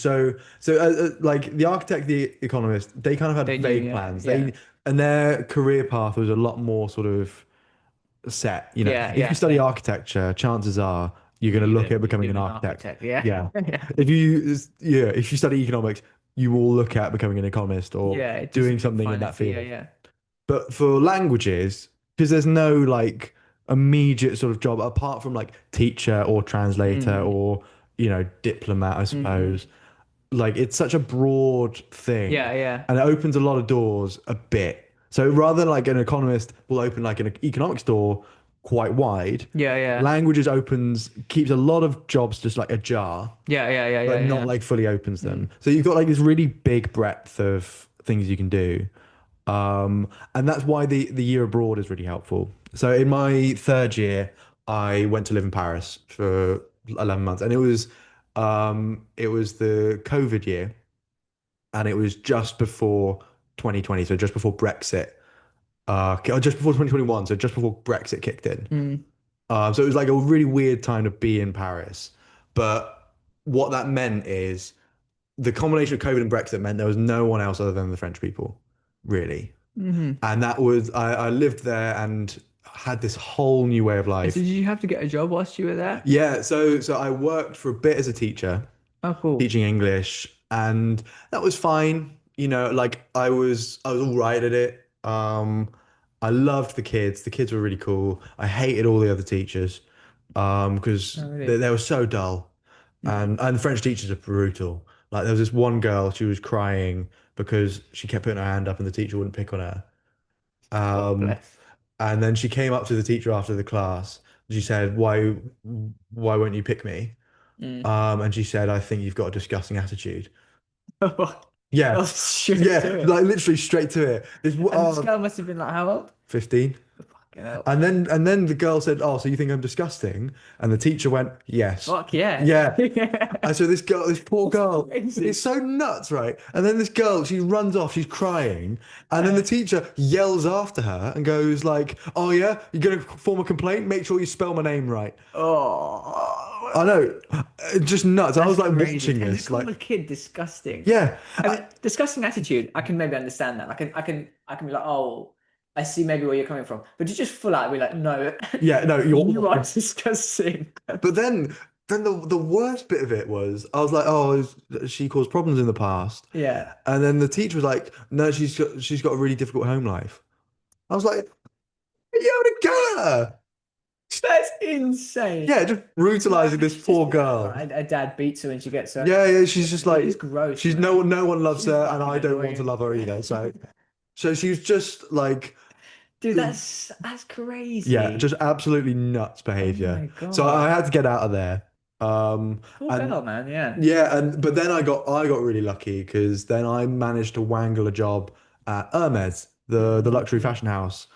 Like the architect, the economist, they kind of had they knew? vague Yeah, plans. yeah, And their career path was a lot more sort of set. yeah, If you yeah, study yeah. architecture, chances are you're going to look at You're becoming gonna an be an architect. architect. Yeah, Yeah. yeah, If you study economics, you will look at becoming an economist or yeah. It doing doesn't something in that finance. Yeah, field. yeah. But for languages, because there's no like immediate sort of job apart from like teacher or translator Mm, or diplomat, I mm, mm. suppose. Like it's such a broad thing, Yeah, yeah. and it opens a lot of doors a bit. So rather than like an economist will open like an economics door, quite wide. Yeah, yeah. Languages opens keeps a lot of jobs just like ajar, Yeah, yeah, yeah, but yeah, not yeah. like fully opens them. Mm. So you've got like this really big breadth of things you can do. And that's why the year abroad is really helpful. So in my third year, I went to live in Paris for 11 months, and it was the COVID year, and it was just before 2020, so just before Brexit, just before 2021, so just before Brexit kicked in. Mm. So it was like a really weird time to be in Paris. But what that meant is the combination of COVID and Brexit meant there was no one else other than the French people, really. Hmm. And I lived there and had this whole new way of So did life. you have to get a job whilst you were there? Yeah, so I worked for a bit as a teacher, Oh, cool. teaching English, and that was fine. You know, like I was all right at it. I loved the kids. The kids were really cool. I hated all the other teachers, because Oh, really? they were so dull, Mm. and French teachers are brutal. Like there was this one girl, she was crying because she kept putting her hand up and the teacher wouldn't pick on her. God Um, bless. and then she came up to the teacher after the class. She said, why won't you pick me?" Mm. And she said, "I think you've got a disgusting attitude." Oh, Yeah. straight Yeah, to it. like literally straight to it. And this girl must have been like, how old? 15. Fucking hell. And then the girl said, "Oh, so you think I'm disgusting?" And the teacher went, "Yes." Fuck yeah. Yeah. Yeah. And so this poor That's girl, it's crazy. so nuts, right? And then this girl, she runs off, she's crying, and then the Uh, teacher yells after her and goes like, "Oh yeah, you're gonna form a complaint? Make sure you spell my name right." I oh, know, just nuts. I that's was like crazy. watching And they this, call like, a kid disgusting. yeah, I mean, disgusting attitude, I can maybe understand that. I can be like, oh, I see maybe where you're coming from. But to just full out be like, no, yeah, no, you're you are awful. disgusting. But then the worst bit of it was, I was like, "Oh, she caused problems in the past," Yeah. and then the teacher was like, "No, she's got a really difficult home life." I was like, "You having a go at her?" That's insane. Yeah, just Well, brutalizing this she just poor be like, oh, girl. a dad beats her when she gets her. Yeah, yeah, she's just It's like, gross, she's man. no one loves She's her, and fucking I don't want to annoying. love her either. So she was just like, Dude, that's yeah, crazy. just absolutely nuts Oh behavior. my So God. I had to get out of there. Poor And girl, man. Yeah. yeah, and but then I got really lucky because then I managed to wangle a job at Hermes, the luxury Mm. fashion house,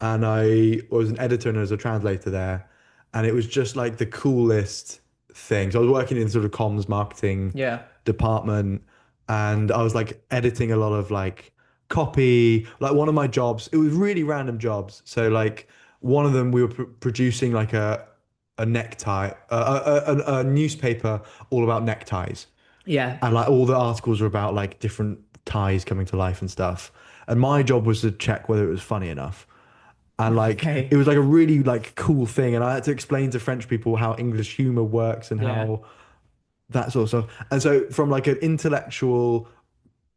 and I was an editor and as a translator there, and it was just like the coolest thing. So I was working in sort of comms marketing Yeah. department, and I was like editing a lot of like copy. Like one of my jobs, it was really random jobs. So like one of them, we were producing like a necktie, a newspaper all about neckties, Yeah. and like all the articles were about like different ties coming to life and stuff. And my job was to check whether it was funny enough. And like it Okay. was like a really like cool thing, and I had to explain to French people how English humor works and Yeah. how that sort of stuff. And so from like an intellectual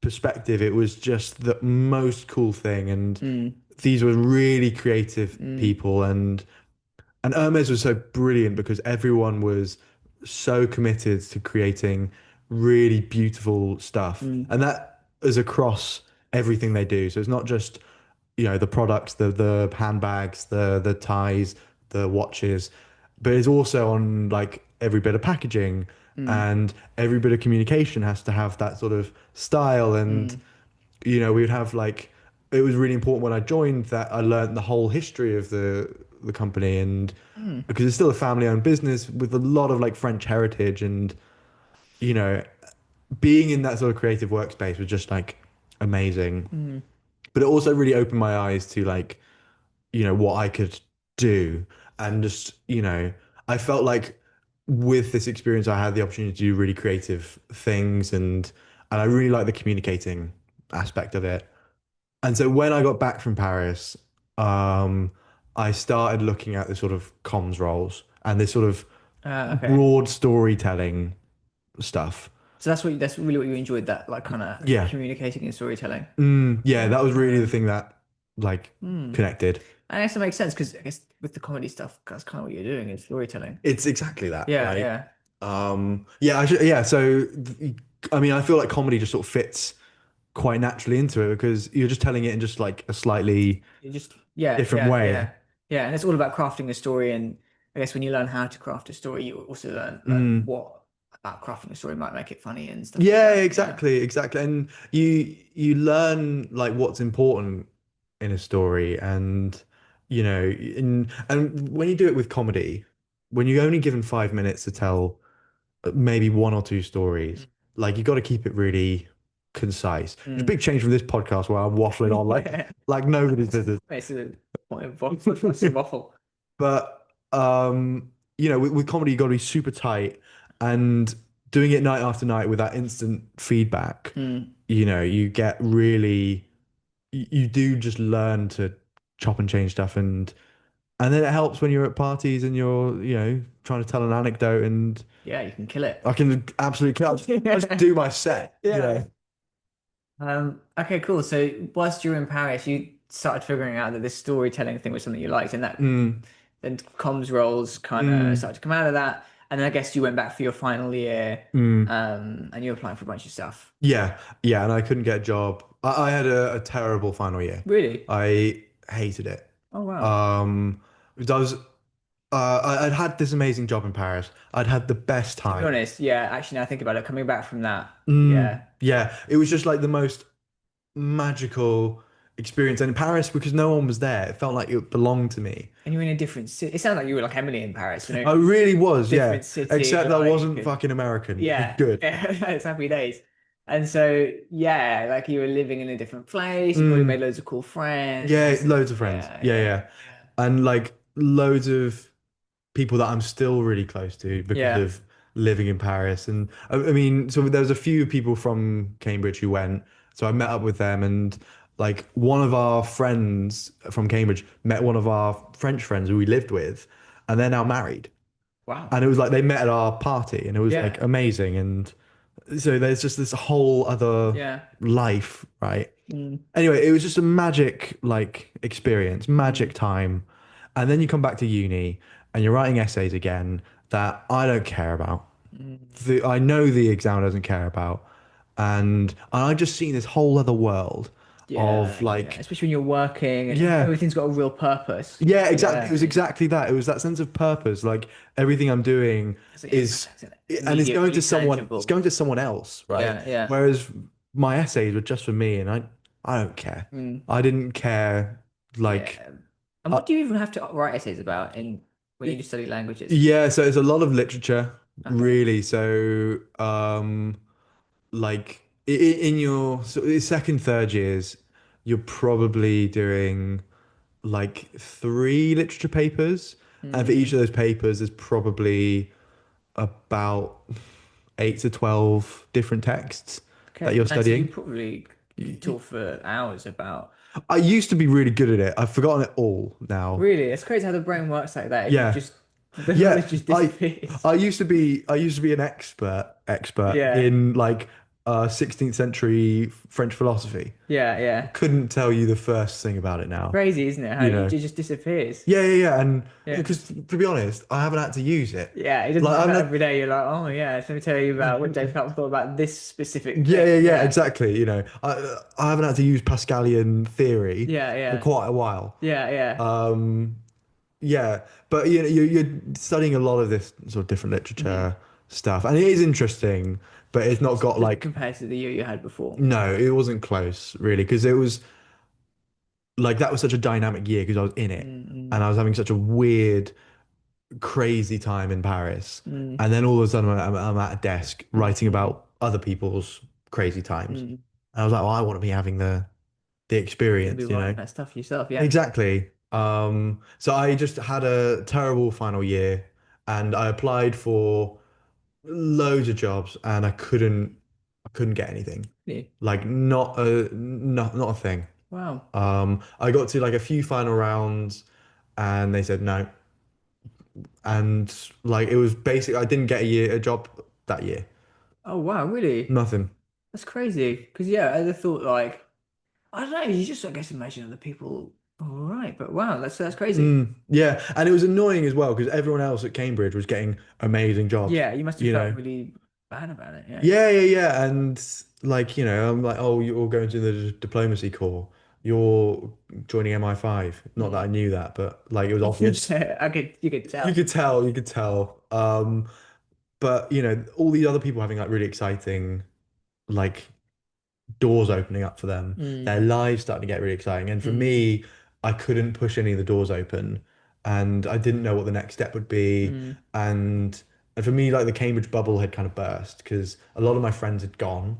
perspective, it was just the most cool thing. And Mm. these were really creative Mm. people, and Hermes was so brilliant because everyone was so committed to creating really beautiful stuff. Mm. And that is across everything they do. So it's not just, the products, the handbags, the ties, the watches, but it's also on like every bit of packaging, Mm. and every bit of communication has to have that sort of style. And Mm. we would have like, it was really important when I joined that I learned the whole history of the company, and Mm. because it's still a family-owned business with a lot of like French heritage, and you know being in that sort of creative workspace was just like amazing. Mm. But it also really opened my eyes to like, what I could do, and just, I felt like with this experience I had the opportunity to do really creative things, and I really like the communicating aspect of it. And so when I got back from Paris, um, I started looking at the sort of comms roles and this sort of Okay. broad storytelling stuff. So that's really what you enjoyed, that like kind of Yeah. communicating and storytelling. Yeah, that was really the Um, thing that like hmm. connected. I guess it makes sense because I guess with the comedy stuff, that's kind of what you're doing is storytelling. It's exactly that, Yeah, right? yeah. Yeah, yeah, so I mean, I feel like comedy just sort of fits quite naturally into it because you're just telling it in just like a slightly You just yeah, different yeah, way. yeah. Yeah, and it's all about crafting a story. And I guess when you learn how to craft a story, you also learn like Mm. what about crafting a story might make it funny and stuff like Yeah, that. Yeah. exactly, exactly. And you learn like what's important in a story and and when you do it with comedy, when you're only given 5 minutes to tell maybe one or two stories, like you got to keep it really concise. It's a Mm. big change from this podcast where I'm waffling on Yeah. like nobody's business. It's a point of waffle. Waffle. But with comedy, you got to be super tight and doing it night after night with that instant feedback. Mm. You get really, you do just learn to chop and change stuff, and then it helps when you're at parties and you're trying to tell an anecdote, and Yeah, you can kill it. I can absolutely, I just do my set. Yeah. Okay, cool. So whilst you were in Paris, you started figuring out that this storytelling thing was something you liked, and that Mm, then comms roles kind of mm, started to come out of that. And then I guess you went back for your final year, mm. and you were applying for a bunch of stuff. Yeah, yeah, and I couldn't get a job. I had a terrible final year. Really? I hated it. Oh wow. Um, I was I'd had this amazing job in Paris. I'd had the best To be time. honest, yeah, actually now I think about it, coming back from that, Mm, yeah. yeah, it was just like the most magical experience. And in Paris, because no one was there, it felt like it belonged to me. And you're in a different city. It sounded like you were like Emily in Paris, I really was, yeah. different city, Except that like wasn't fucking American, which was yeah, good. it's happy days. And so yeah, like you were living in a different place, you probably made Mm, loads of cool yeah, friends. loads of friends. Yeah, Yeah, yeah, yeah. And like loads of people that I'm still really close to because yeah. of living in Paris. And I mean, so there was a few people from Cambridge who went. So I met up with them, and like one of our friends from Cambridge met one of our French friends who we lived with, and they're now married. Wow. And it was like they met at our party, and it was like Yeah. amazing. And so there's just this whole other Yeah. life, right? Mm, Anyway, it was just a magic like experience, magic mm, time. And then you come back to uni and you're writing essays again that I don't care about. mm. I know the examiner doesn't care about. And I just seen this whole other world Yeah, of yeah. like, Especially when you're working and yeah, everything's got a real purpose. yeah, exactly. It Yeah. was exactly that. It was that sense of purpose. Like everything I'm doing So yeah, is, it's and it's immediate, going really to someone, it's tangible. going to someone else, right? Yeah, yeah. Whereas my essays were just for me, and I don't care. Mm, I didn't care. Like, yeah. And uh, what do you even have to write essays about in when you study languages? yeah. So it's a lot of literature, Okay. really. So, like in your second, third years, you're probably doing like three literature papers, and for each of Mm, those papers, there's probably about 8 to 12 different texts that okay. you're And so you studying. probably could talk for hours about. I used to be really good at it. I've forgotten it all now. Really, it's crazy how the brain works like that. You Yeah. just the Yeah. knowledge just I disappears. I used to be an expert Yeah, in like 16th century French philosophy. yeah, yeah. Couldn't tell you the first thing about it now. Crazy, isn't it? How You it know. just disappears. Yeah, yeah, yeah. And Yeah. because to be honest, I haven't had to use it. Yeah, it doesn't Like come I'm out not every day. You're like, oh yeah, let me tell you about what Dave Campbell thought about this specific Yeah, thing. yeah, yeah, Yeah, exactly. I haven't had to use Pascalian theory yeah, for yeah, quite a while. yeah, yeah. Um, yeah, but you're studying a lot of this sort of different Mhm. literature stuff, and it is interesting, but it's not got Doesn't like compare to the year you had before. no, it wasn't close really, because it was like that was such a dynamic year because I was in it, and Mm, I was having such a weird, crazy time in Paris, mm, and then all of a sudden I'm at a desk mm, writing mm, about other people's crazy times, mm. and I was like, well, I want to be having the You'll be experience, writing that stuff yourself. Yeah. Exactly. So I just had a terrible final year, and I applied for loads of jobs, and I couldn't get anything. Really? Like not a thing. Wow. I got to like a few final rounds, and they said no. And like it was basic. I didn't get a job that year. Oh wow, really? Nothing. That's crazy. Because yeah, I'd have thought like I don't know. You just I guess imagine other people. All right, but wow, that's crazy. Yeah, and it was annoying as well because everyone else at Cambridge was getting amazing jobs. Yeah, you must have You felt know. really bad about it. Yeah. Yeah, yeah, yeah. And like, I'm like, oh, you're all going to the diplomacy corps. you're joining MI5. Not that I knew that, but like it was obvious. You could You tell. could tell, you could tell. But all these other people having like really exciting like doors opening up for them, their Mm, lives starting to get really exciting. And for mm, me, I couldn't push any of the doors open, and I didn't know what the next step would be. mm. And and for me, like the Cambridge bubble had kind of burst because a lot of my friends had gone.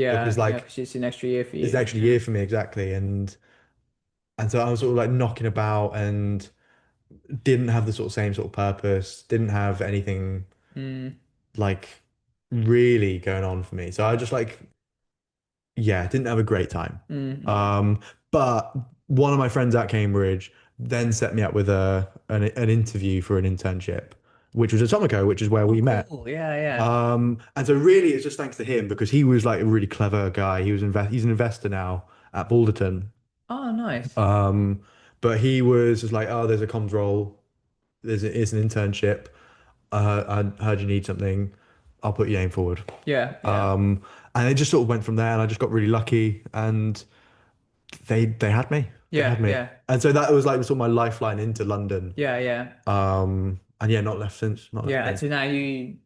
It was Yeah, yeah, like because it's an extra year for it's an you. extra year for me exactly, and so I was sort of like knocking about and didn't have the sort of same sort of purpose, didn't have anything Mm, like really going on for me. So I just like yeah, didn't have a great time. mm. But one of my friends at Cambridge then set me up with an interview for an internship, which was at Tomaco, which is where Oh, we met. cool. Yeah, yeah. And so really it's just thanks to him because he was like a really clever guy. He's an investor now at Balderton. Oh, nice. Um, but he was just like, oh, there's a comms role, it's an internship. I heard you need something. I'll put your name forward. Yeah, yeah, Um, and it just sort of went from there, and I just got really lucky, and they had me. They had yeah, me. yeah, And so that was like sort of my lifeline into London. yeah, yeah, And yeah, not left since, not left yeah. And since. so now you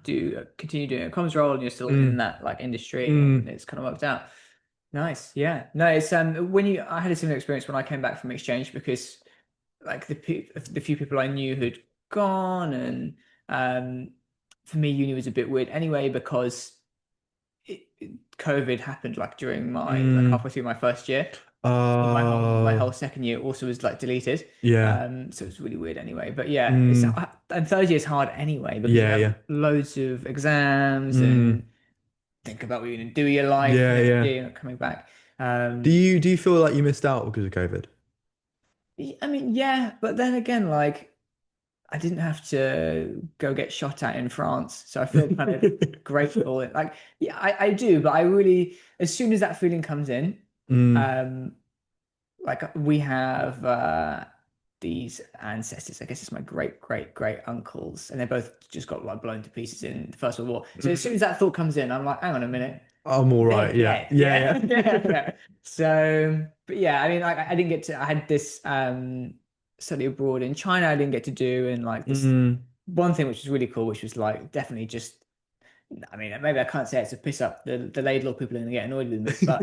do continue doing a comms role, and you're still in Mm, that like industry, and mm, it's kind of worked out. Nice. Yeah. No, it's when you I had a similar experience when I came back from exchange because like the few people I knew who'd gone and um for me uni was a bit weird anyway because COVID happened like during my like mm. halfway through my first year. So my Uh, whole second year also was like deleted. yeah. So it's really weird anyway. But yeah, it's Mm, and third year is hard anyway because you yeah, have yeah. loads of exams Mm, and think about what you're gonna do with your life yeah, next yeah. year, not coming back. Do you feel like you missed out because of COVID? I mean, yeah, but then again, like I didn't have to go get shot at in France, so I feel kind of grateful. Like, yeah, I do, but I really, as soon as that feeling comes in, Mm, um, like we have these ancestors. I guess it's my great uncles, and they both just got like blown to pieces in the First World War. So as soon as mm. that thought comes in, I'm like, hang on a minute, I'm all they're right. Yeah, dead. yeah, Yeah, yeah. yeah, yeah. So, but yeah, I mean, like, I didn't get to. I had this study abroad in China. I didn't get to do, and like this Mm. one thing which was really cool, which was like definitely just. I mean, maybe I can't say it's a piss up. The Laidlaw people are going to get annoyed with me, but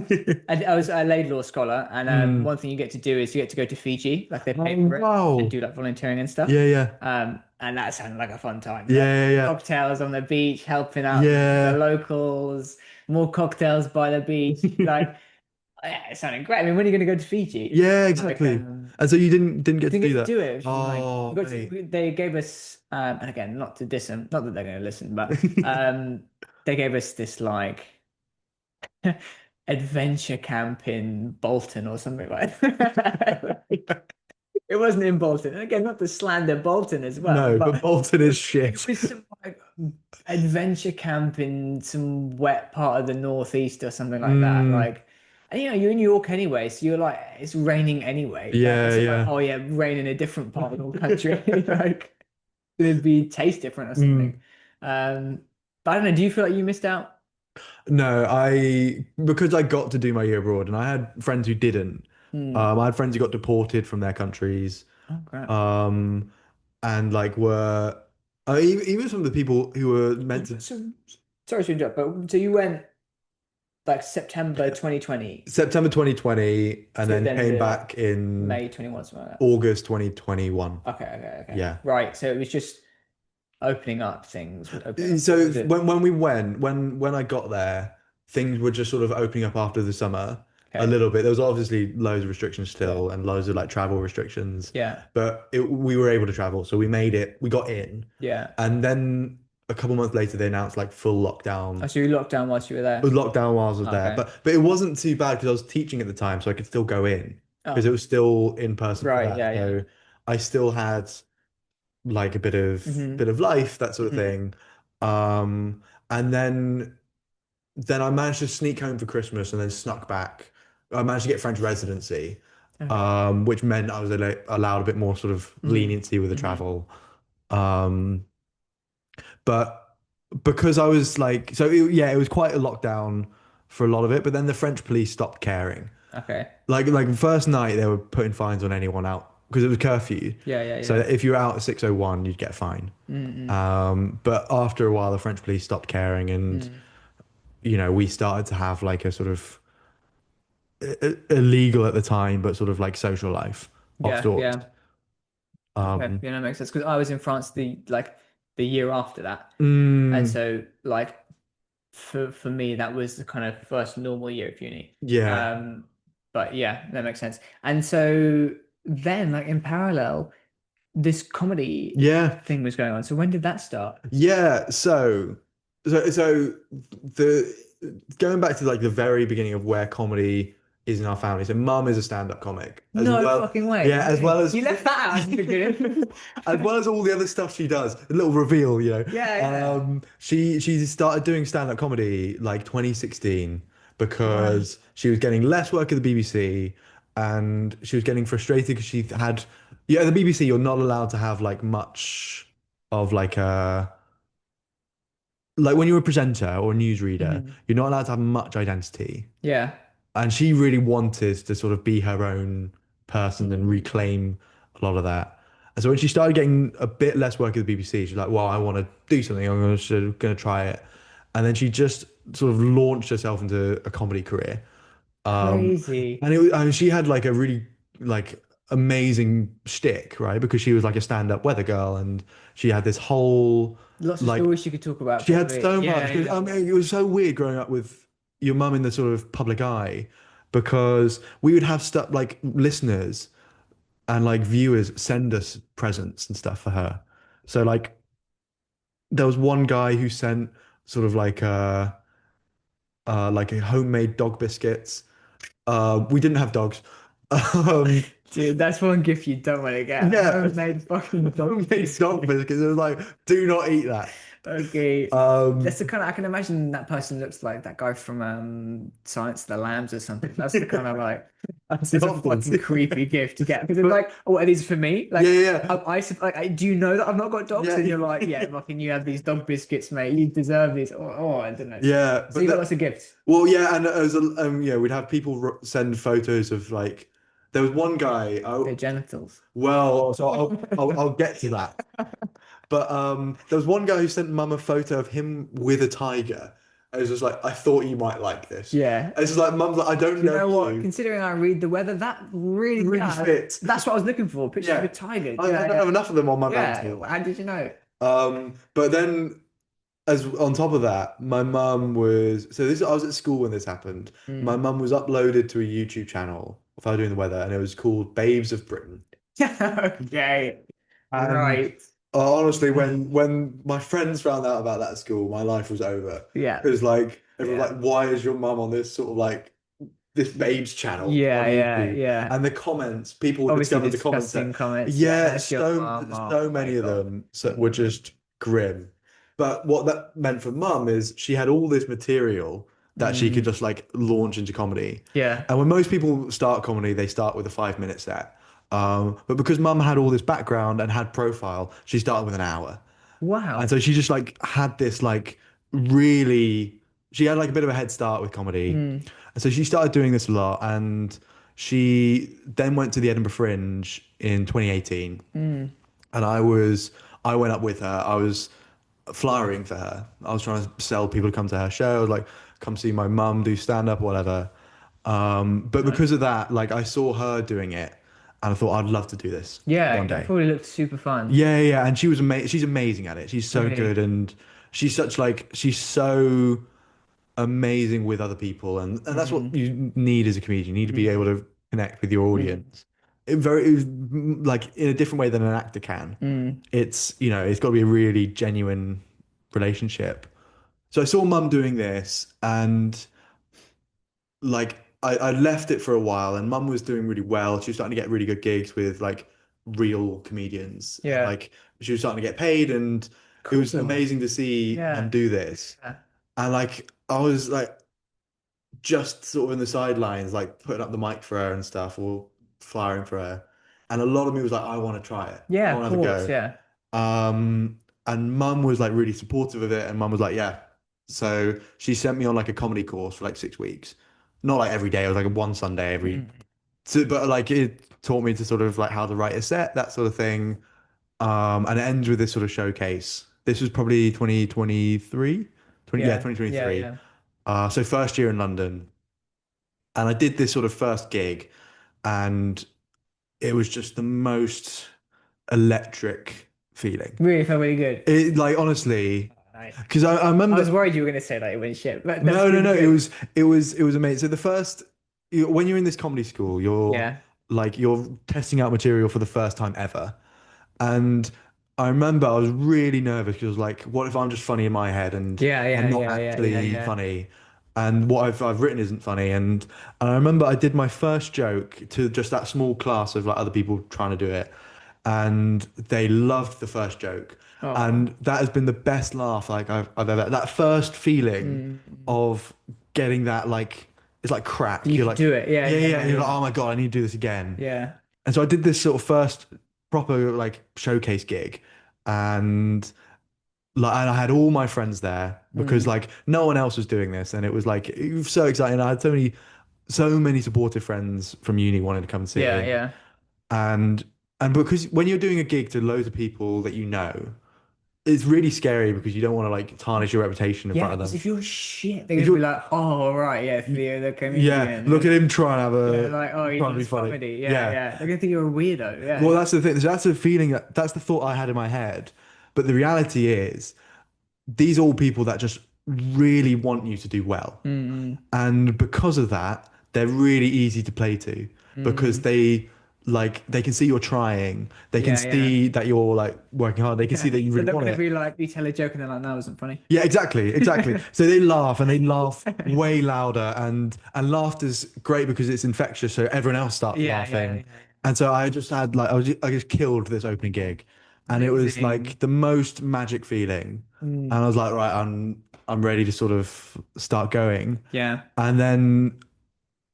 I was a Laidlaw scholar, and Mm. one thing you get to do is you get to go to Fiji, like they Oh pay for it, and wow. do like volunteering and stuff. Yeah, yeah. And that sounded like a fun time. Yeah, Like yeah, yeah. cocktails on the beach, helping out the Yeah. locals, more cocktails by the beach. Like, yeah, it sounded great. I mean, when are you going to go to Fiji? Yeah, Like, exactly. And so you didn't get to didn't do get to that. do it, which is annoying. Oh, mate. They gave us, and again, not to diss them, not that they're going to listen, but they gave us this like adventure camp in Bolton or something like that. It wasn't in Bolton. And again, not to slander Bolton as well, No, but but Bolton is it shit. was some like adventure camp in some wet part of the northeast or something like that. Mm, Like, and you know, you're in New York anyway, so you're like, it's raining anyway. Like, yeah, it's like, yeah. oh yeah, rain in a different part of the country. Like, it'd be taste different or Mm. something. Um, but I don't know. Do you feel like you missed out? No, because I got to do my year abroad and I had friends who didn't. Hmm. I had friends who got deported from their countries. Oh, crap. Um, and like were even some of the people who were meant to So, sorry to interrupt, but so you went like September 2020 September 2020 and to then then came the back in May 21, something like August 2021. that. Okay. Yeah. Right. So it was just opening up things would open up. Or So was it? when we went, when I got there, things were just sort of opening up after the summer a Okay. little bit. There was obviously loads of restrictions Yeah. still and loads of like travel restrictions, Yeah. but we were able to travel, so we made it. We got in, Yeah. and then a couple months later they announced like full Oh, lockdown. so you locked down whilst you were It was there? lockdown while I was there, Okay. but it wasn't too bad because I was teaching at the time, so I could still go in because Oh, it was still in person for right. that. Yeah. Yeah. So I still had like a Hmm. bit of life, that sort of Hmm. thing. Um, and then I managed to sneak home for Christmas and then snuck back. I managed to get French residency, Okay. which meant I was allowed a bit more sort of Hmm. leniency with the Hmm. travel. Um, but because I was like, yeah, it was quite a lockdown for a lot of it. But then the French police stopped caring. Okay. Like first night they were putting fines on anyone out because it was curfew. Yeah, yeah, So yeah. if you were out at 6:01, you'd get a fine. Mm-mm. But after a while, the French police stopped caring, and Mm. we started to have like a sort of illegal at the time, but sort of like social life of Yeah, sorts. yeah. Okay, Um, yeah, that makes sense. Because I was in France the year after that, and mm, so like for me that was the kind of first normal year of uni. yeah, Um, but yeah, that makes sense. And so then, like in parallel, this comedy yeah. thing was going on. So when did that start? Yeah, so the going back to like the very beginning of where comedy is in our family. So mum is a stand-up comic as No well. fucking way. Yeah, as well You as left that out at the beginning. as well as all the other stuff she does. A little reveal, you know. Yeah, yeah. She started doing stand-up comedy like 2016 Right. because she was getting less work at the BBC and she was getting frustrated because she had at the BBC you're not allowed to have like much of like when you're a presenter or a newsreader, Mhm. you're not allowed to have much identity. Yeah. And she really wanted to sort of be her own person and Mm. reclaim a lot of that. And so when she started getting a bit less work at the BBC, she's like, well, I want to do something. I'm going to try it. And then she just sort of launched herself into a comedy career. Um, Crazy. and she had like a really like amazing shtick, right? Because she was like a stand-up weather girl and she had this whole Lots of like stories you could talk about, she had probably. so much. Yeah, 'Cause, yeah. I mean, it was so weird growing up with your mum in the sort of public eye because we would have stuff like listeners and like viewers send us presents and stuff for her. So like there was one guy who sent sort of like a homemade dog biscuits. We didn't have dogs. Um, Dude, that's one gift you don't want to get. yeah, Homemade fucking dog homemade dog biscuit. biscuits. It was like, do not eat that. Okay. That's Um, the kind of I can imagine that person looks like that guy from Silence of the Lambs or something. That's the kind of like that's the that's a obvious. fucking creepy gift to get because it's But like, oh, are these for me? yeah, Like, yeah, do you know that I've not got dogs? yeah, And you're like, yeah. yeah, fucking, you have these dog biscuits, mate. You deserve these. I don't know. Yeah, So you got lots of gifts. well, yeah, and as a, we'd have people send photos of like there was one guy. Their genitals. Well, so I'll get to that. But there was one guy who sent mum a photo of him with a tiger. And it was just like, I thought you might like this. Yeah. And it's just like, mum's like, I don't You know know what? you. Considering I read the weather, that really, Really yeah, fit. that's what I was looking for. Pictures of a Yeah, tiger. I Yeah, don't yeah. have enough of them on my Yeah. mantle. How did you know? But then as on top of that, my mum was so this I was at school when this happened. My Mm. mum was uploaded to a YouTube channel of her doing the weather, and it was called Babes of Britain. Okay. And Right. honestly, when my friends found out about that at school, my life was over. Yeah. Because like everyone was Yeah. like, why is your mum on this sort of like this babes channel on Yeah, yeah, YouTube? yeah. And the comments, people Obviously discovered the comments disgusting that comments. Yeah, yeah, that's your mom. Oh so my many of God. them were just grim. But what that meant for mum is she had all this material that she could Mm. just like launch into comedy. Yeah. And when most people start comedy, they start with a 5 minute set. But because mum had all this background and had profile, she started with an hour. And Wow. so she just like had this like really she had like a bit of a head start with comedy. Mm. And so she started doing this a lot and she then went to the Edinburgh Fringe in 2018 Mm. and I went up with her. I was flyering for her. I was trying to sell people to come to her show, like come see my mum do stand up, whatever. But Nice. because of that, like I saw her doing it, and I thought I'd love to do this Yeah, one it day. probably looked super fun. Yeah, yeah, and she was amazing. She's amazing at it. She's so good, Really. and she's so amazing with other people, and that's what Mm. you need as a comedian. You need to be able Mm. to connect with your Mm. audience. Like in a different way than an actor can. Mm. It's got to be a really genuine relationship. So I saw mum doing this and like I left it for a while and mum was doing really well. She was starting to get really good gigs with like real comedians and Yeah. like she was starting to get paid and it was Cool. amazing to see mum Yeah. do this. Yeah. And like I was like just sort of in the sidelines, like putting up the mic for her and stuff or flying for her. And a lot of me was like, I want to try it. I Yeah, of want to have a course. go. Yeah. And mum was like really supportive of it, and mum was like, yeah. So she sent me on like a comedy course for like 6 weeks. not like every day. It was like one Sunday every. Mm. So, but like it taught me to sort of like how to write a set, that sort of thing. And it ends with this sort of showcase. This was probably 2023, yeah, Yeah, yeah, 2023. yeah. So first year in London, and I did this sort of first gig, and it was just the most electric feeling. Really felt really good. It like honestly, Nice. because I I was remember worried you were going to say that it went shit, but that's no, no, really no. It good. was it was amazing. So the first when you're in this comedy school, you're Yeah. like you're testing out material for the first time ever. And I remember I was really nervous because I was like, what if I'm just funny in my head and Yeah, I'm yeah, not yeah, yeah, yeah, actually yeah. funny? And what I've written isn't funny. And I remember I did my first joke to just that small class of like other people trying to do it. And they loved the first joke. Oh. And that has been the best laugh like I've ever that first feeling Mm. of getting that like it's like crack. You You're could like, do it. Yeah, yeah, yeah, yeah. And yeah, you're like, yeah. oh my God, I need to do this again. Yeah. And so I did this sort of first proper like showcase gig and and I had all my friends there because Mm. like no one else was doing this and it was so exciting. I had so many supportive friends from uni wanted to come and Yeah, see yeah. and because when you're doing a gig to loads of people that you know, it's really scary because you don't want to like tarnish your reputation in Yeah, front of because them. if you're shit, they're If gonna be you're like, "Oh, right, yeah, y- Theo the yeah, look comedian." at him trying to have Yeah, a like, "Oh, he trying to be does funny. comedy." Yeah, Yeah. yeah. They're gonna think you're a weirdo. Well, Yeah. that's the thing. So that's the feeling that's the thought I had in my head. But the reality is, these are all people that just really want you to do well. Mm, And because of that, they're really easy to play to because mm. they can see you're trying. They can Yeah, yeah, see that you're like working hard. They can see yeah. that you They're really not want gonna it. be like, you tell a joke and they're like, "No, it wasn't funny." Yeah, exactly, exactly. So they laugh and they laugh way louder and laughter's great because it's infectious, so everyone else starts Yeah, yeah, laughing. yeah, yeah. And so I just had like I just killed this opening gig. And it was Amazing. like the most magic feeling. And Mm. I was like, right, I'm ready to sort of start going. Yeah. And then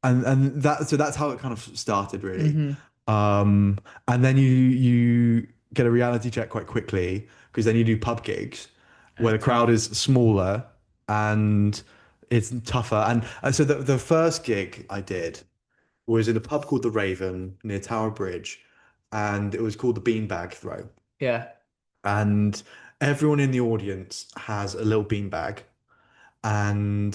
and that so that's how it kind of started really. Hmm. Um and then you get a reality check quite quickly because then you do pub gigs where the crowd Tough. is smaller and it's tougher. And so the first gig I did was in a pub called the Raven near Tower Bridge, and it was called the Beanbag Throw. Yeah. And everyone in the audience has a little beanbag, and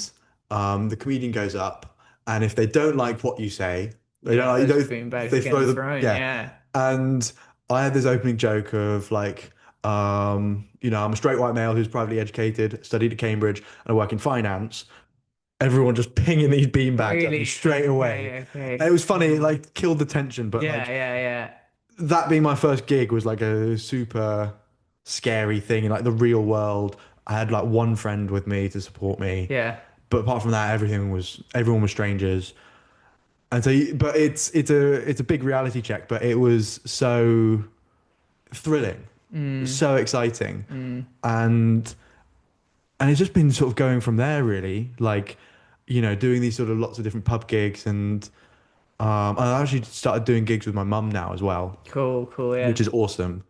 the comedian goes up, and if they don't like what you say, they Yeah, don't like, those beanbags they are throw getting the thrown. yeah. Yeah. And I had this opening joke of like, I'm a straight white male who's privately educated, studied at Cambridge, and I work in finance. Everyone just pinging these beanbags at me Really? straight away. Okay, And okay. it was funny, it Oh. like killed the tension, but Yeah, like yeah, yeah. that being my first gig was like a super scary thing in like the real world. I had like one friend with me to support me, Yeah. but apart from that, everyone was strangers. And so, but it's a big reality check, but it was so thrilling, Mm, so exciting, mm. and and it's just been sort of going from there really, like doing these sort of lots of different pub gigs, and I actually started doing gigs with my mum now as well, Cool, cool, which yeah. is awesome.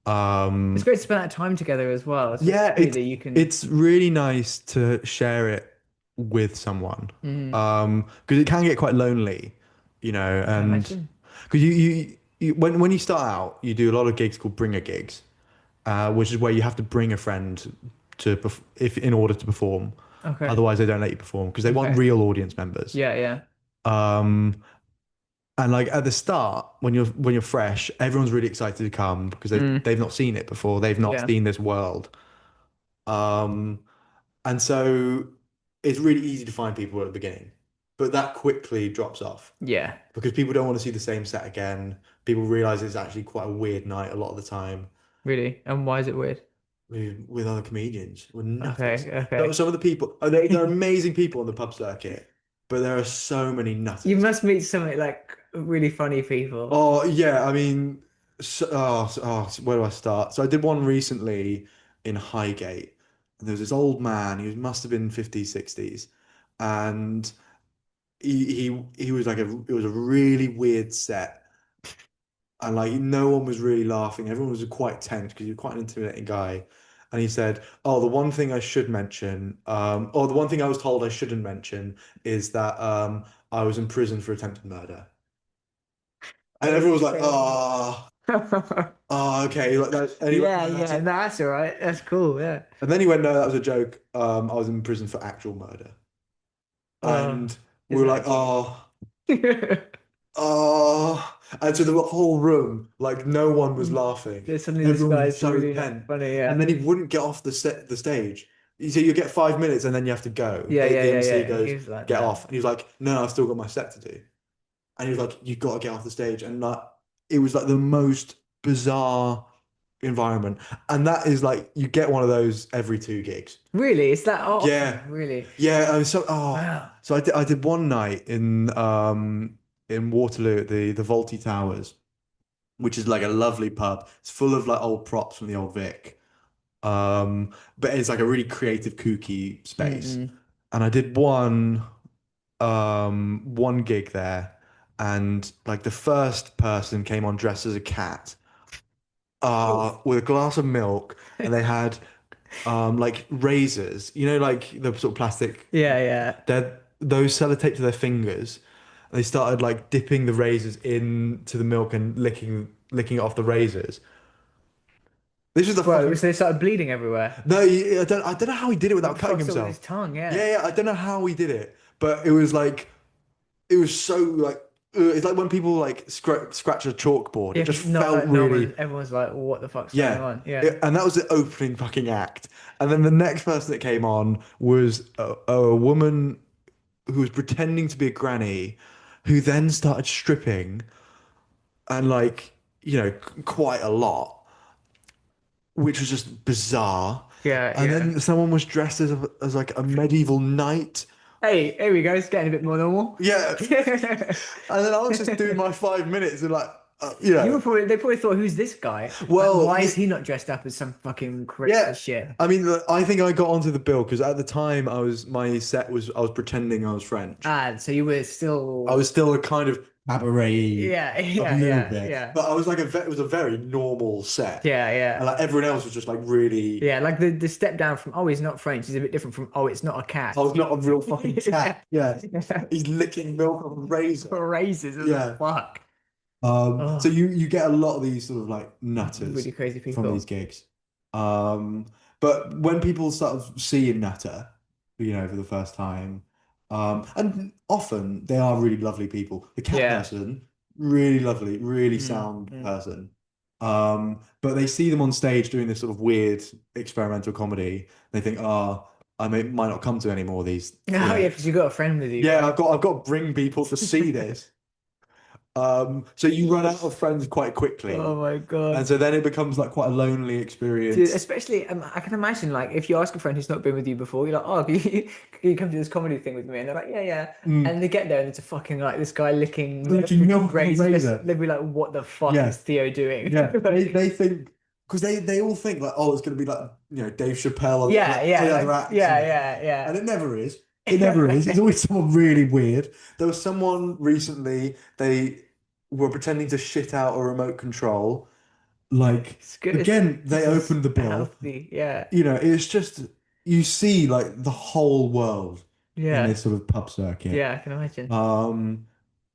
It's Um, great to spend that time together as well. It's really yeah, sweet that you can. it's really nice to share it with someone. Mm, Because it can get quite lonely, I can and imagine. because when you start out, you do a lot of gigs called bringer gigs, which is where you have to bring a friend if in order to perform. Okay. Otherwise, they don't let you perform because they want Okay. real audience members. Yeah, yeah. Um, and like at the start, when you're fresh, everyone's really excited to come because Mm, they've not seen it before. They've not yeah. seen this world. Um, and so it's really easy to find people at the beginning, but that quickly drops off Yeah. because people don't want to see the same set again. People realize it's actually quite a weird night a lot of the time Really. And why is it weird? with other comedians. We're nutters. Okay, So okay. some of the people, they're amazing people on the pub circuit, but there are so many You nutters. must meet some like really funny people. Oh yeah, I mean, where do I start? So I did one recently in Highgate, and there was this old man. He must have been 50s, 60s, and he was like it was a really weird set, and like no one was really laughing. Everyone was quite tense because he was quite an intimidating guy, and he said, "Oh, the one thing I should mention, or the one thing I was told I shouldn't mention is that I was in prison for attempted murder." And everyone was like, Okay. "Oh, oh, okay." Like that, and he went, Yeah, "No, that's yeah, no, it." that's all right. That's cool. Yeah. And then he went, "No, that was a joke. I was in prison for actual murder." Oh, And we isn't were like, that cute? "Oh." Oh, and so the whole room, like no one was laughing. Then suddenly this Everyone guy was is so really not tense. funny. And Yeah. then he wouldn't get off the stage. So you get 5 minutes and then you have to go. Yeah, yeah, The yeah, MC yeah. He goes, was like get that. off. And he was like, no, I've still got my set to do. And he was like, you've got to get off the stage. And like it was like the most bizarre environment. And that is like you get one of those every two gigs. Really? It's that often? Yeah. Really? Yeah, I was Wow. so I did one night in Waterloo at the Vaulty Towers, which is like a lovely pub. It's full of like old props from the old Vic. But it's like a really creative, kooky space. Mm-mm. And I did one gig there, and like the first person came on dressed as a cat, Oof. with a glass of milk, and they had like razors, like the sort of plastic, Yeah, yeah. those sellotaped to their fingers. And they started like dipping the razors into the milk and licking it off the razors. This is the Bro, fucking so they started bleeding everywhere. no, I don't know how he did it What without the cutting fuck's up with his himself. tongue? Yeah. Yeah, yeah, I don't know how he did it, but it was like it was so like it's like when people like scratch a chalkboard. It Yeah, just because not felt like no one, really everyone's like, what the fuck's going yeah. on? Yeah. And that was the opening fucking act. And then the next person that came on was a woman who was pretending to be a granny, who then started stripping and like quite a lot, which was just bizarre. Yeah, And yeah. then someone was dressed as like a medieval knight. Hey, here we go. It's getting a bit more normal. Yeah. And then I was just doing my 5 minutes and like, They probably thought, who's this guy? Like, well, why yeah, is he not dressed up as some fucking crazy yeah. shit? I mean, look, I think I got onto the bill because at the time I was pretending I was French. Ah, so you were I still, was still a kind of cabaret, yeah, a yeah, little yeah, bit, yeah, but I was like it was a very normal set, yeah, and yeah, like everyone else was just like really. yeah. Like the step down from oh, he's not French is a bit different from oh, it's not a I cat. was not a real fucking Yeah. cat. Yeah, Yeah. he's licking milk off a razor. Raises, what the Yeah. fuck? So Oh, you get a lot of these sort of like really nutters crazy from these people. gigs. Um, but when people start seeing Nutter, for the first time, and often they are really lovely people. The cat Yeah. person, really lovely, really Mm, sound mm. person. But they see them on stage doing this sort of weird experimental comedy. They think, oh, might not come to any more of these. Oh yeah, because you got a friend with you. Yeah, I've got to bring people to see this. So you run out of friends quite Oh quickly, my and God. so then it becomes like quite a lonely Dude, experience. especially, I can imagine, like, if you ask a friend who's not been with you before, you're like, oh, can you come to this comedy thing with me? And they're like, yeah, yeah. Mm. And they get there and it's a fucking, like, this guy licking Like you milk of a razors. razor. They'd be like, what the fuck Yeah, is Theo doing? yeah. They Like, they think because they all think like, oh, it's gonna be like Dave Chappelle and yeah, like yeah, three other like, acts in yeah, there, yeah, and it never is. It never is. It's yeah. always someone really weird. There was someone recently, they were pretending to shit out a remote control. Like It's good. again, they This is opened the bill. healthy. Yeah, It's just you see like the whole world in yeah, this sort of pub circuit. yeah, I can imagine. Um,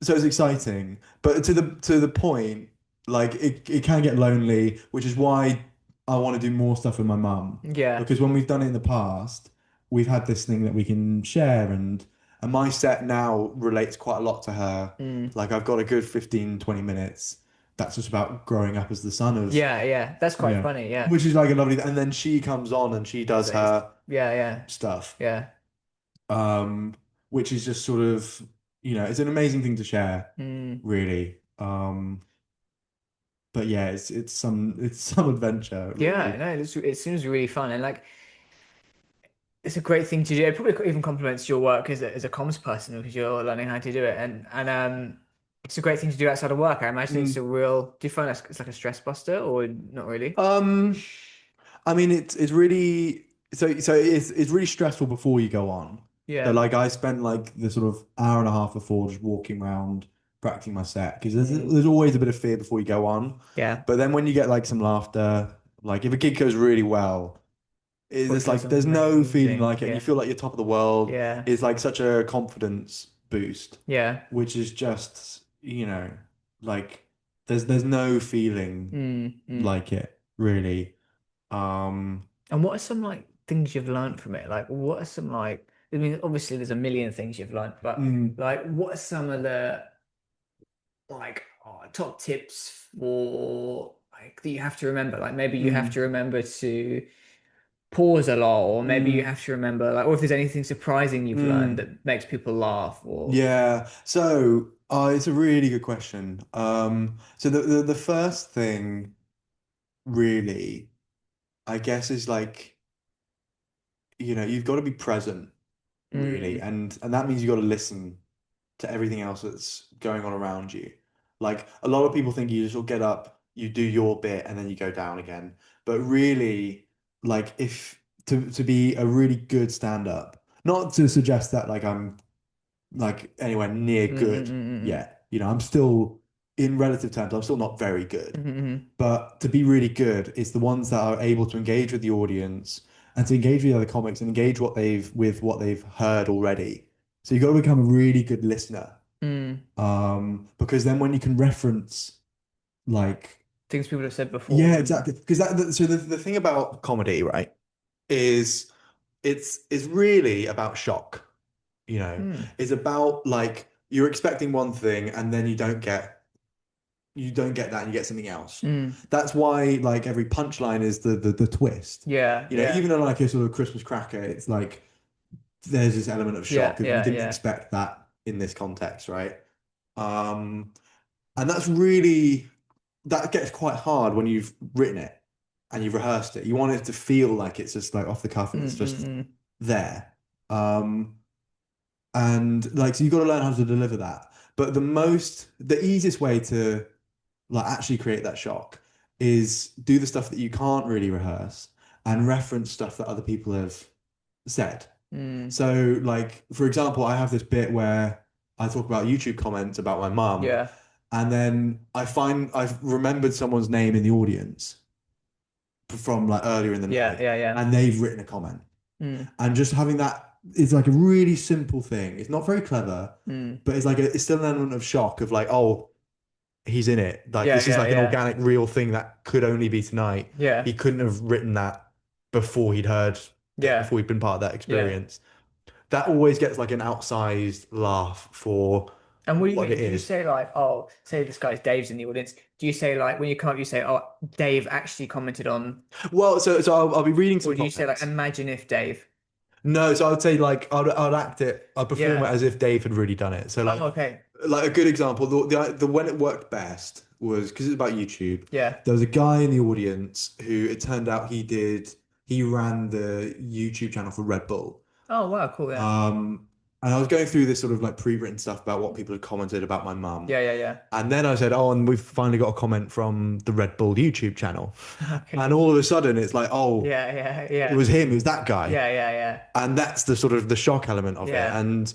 so it's exciting, but to the point, like it can get lonely, which is why I want to do more stuff with my mum. Yeah. Because when we've done it in the past, we've had this thing that we can share, and my set now relates quite a lot to her. Mm. Like I've got a good 15-20 minutes. That's just about growing up as the son of, Yeah, yeah. That's quite yeah, funny. Yeah. which is like a lovely, and then she comes on and she does her Yeah, yeah, stuff, yeah. um, which is just sort of, it's an amazing thing to share, Mm. really. But yeah, it's some adventure, Yeah, really. no, it seems really fun and like it's a great thing to do. It probably even complements your work as a comms person because you're learning how to do it and it's a great thing to do outside of work. I imagine it's a Mm. real. Do you find it's like a stress buster or not really? Um, I mean, it's really so it's really stressful before you go on. So Yeah. like I spent like the sort of hour and a half before just walking around practicing my set because there's Mm. there's always a bit of fear before you go on. Yeah. But then when you get like some laughter, like if a gig goes really well. It's feels like there's no feeling amazing. like it, and you feel like you're top of the world. Yeah, It's like such a confidence boost, yeah. which is just, like there's no feeling Mm, mm. like it, really. Um, And what are some like things you've learned from it? Like, what are some like? I mean, obviously, there's a million things you've learned, but mm, like, what are some of the like top tips for like that you have to remember? Like, maybe you have to mm, remember to pause a lot, or maybe you mm, have to remember like, or if there's anything surprising you've learned mm. that makes people laugh, or Yeah. So, it's a really good question. So the first thing really, I guess, is like, you've got to be present, really, mm, and that means you've got to listen to everything else that's going on around you. Like a lot of people think you just will get up, you do your bit, and then you go down again. But really, like if to be a really good stand-up, not to suggest that like I'm like anywhere near mm, good mm, yet. I'm still in relative terms, I'm still not very good. mm, mm, But to be really good, it's the ones that are able to engage with the audience and to engage with the other comics and engage what they've heard already. So you've got to become a really good listener. mm, mm. Because then when you can reference like Things people have said yeah, before, and exactly. Because so the thing about comedy, right, is it's really about shock. mm, It's about like you're expecting one thing and then you don't get that and you get something else. mm, That's why like every punchline is the twist. yeah, yeah, Even on like a sort of Christmas cracker, it's like there's this element of yeah, shock of you yeah, didn't yeah, expect that in this context, right? Um, and that's really that gets quite hard when you've written it and you've rehearsed it. You want it to feel like it's just like off the cuff and mm, it's mm, just mm, there. Um, and like so you've got to learn how to deliver that. But the easiest way to like actually create that shock is do the stuff that you can't really rehearse and reference stuff that other people have said. mm, So, like, for example, I have this bit where I talk about YouTube comments about my mum, yeah, and then I've remembered someone's name in the audience from like earlier in the yeah, night, yeah, yeah, and they've written a comment. mm, And just having that is like a really simple thing. It's not very clever, mm, but it's still an element of shock of like, oh, he's in it. Like yeah, this is yeah, like an yeah, organic, real thing that could only be tonight. yeah, He couldn't have written that before he'd heard it, yeah, before he'd been part of that yeah. experience. That always gets like an outsized laugh for And what do what you it do? You is. say like, oh, say this guy's Dave's in the audience. Do you say like when you come up, you say, oh, Dave actually commented on, Well, so I'll be reading or some do you say like, comments. imagine if Dave? No, so I would say like I'd act it, I'd perform it Yeah. as if Dave had really done it. So Oh, okay. like a good example, the when it worked best was because it's about YouTube. Yeah. There was a guy in the audience who it turned out he ran the YouTube channel for Red Bull. Oh, wow, cool. Yeah. And I was going through this sort of like pre-written stuff about what people had commented about my mum. Yeah, yeah, yeah. And then I said, oh, and we've finally got a comment from the Red Bull YouTube channel. And Okay. all of a sudden it's like, oh, Yeah, yeah, it yeah. was him, it was that guy. Yeah, yeah, yeah. And that's the sort of the shock element of it. Yeah. And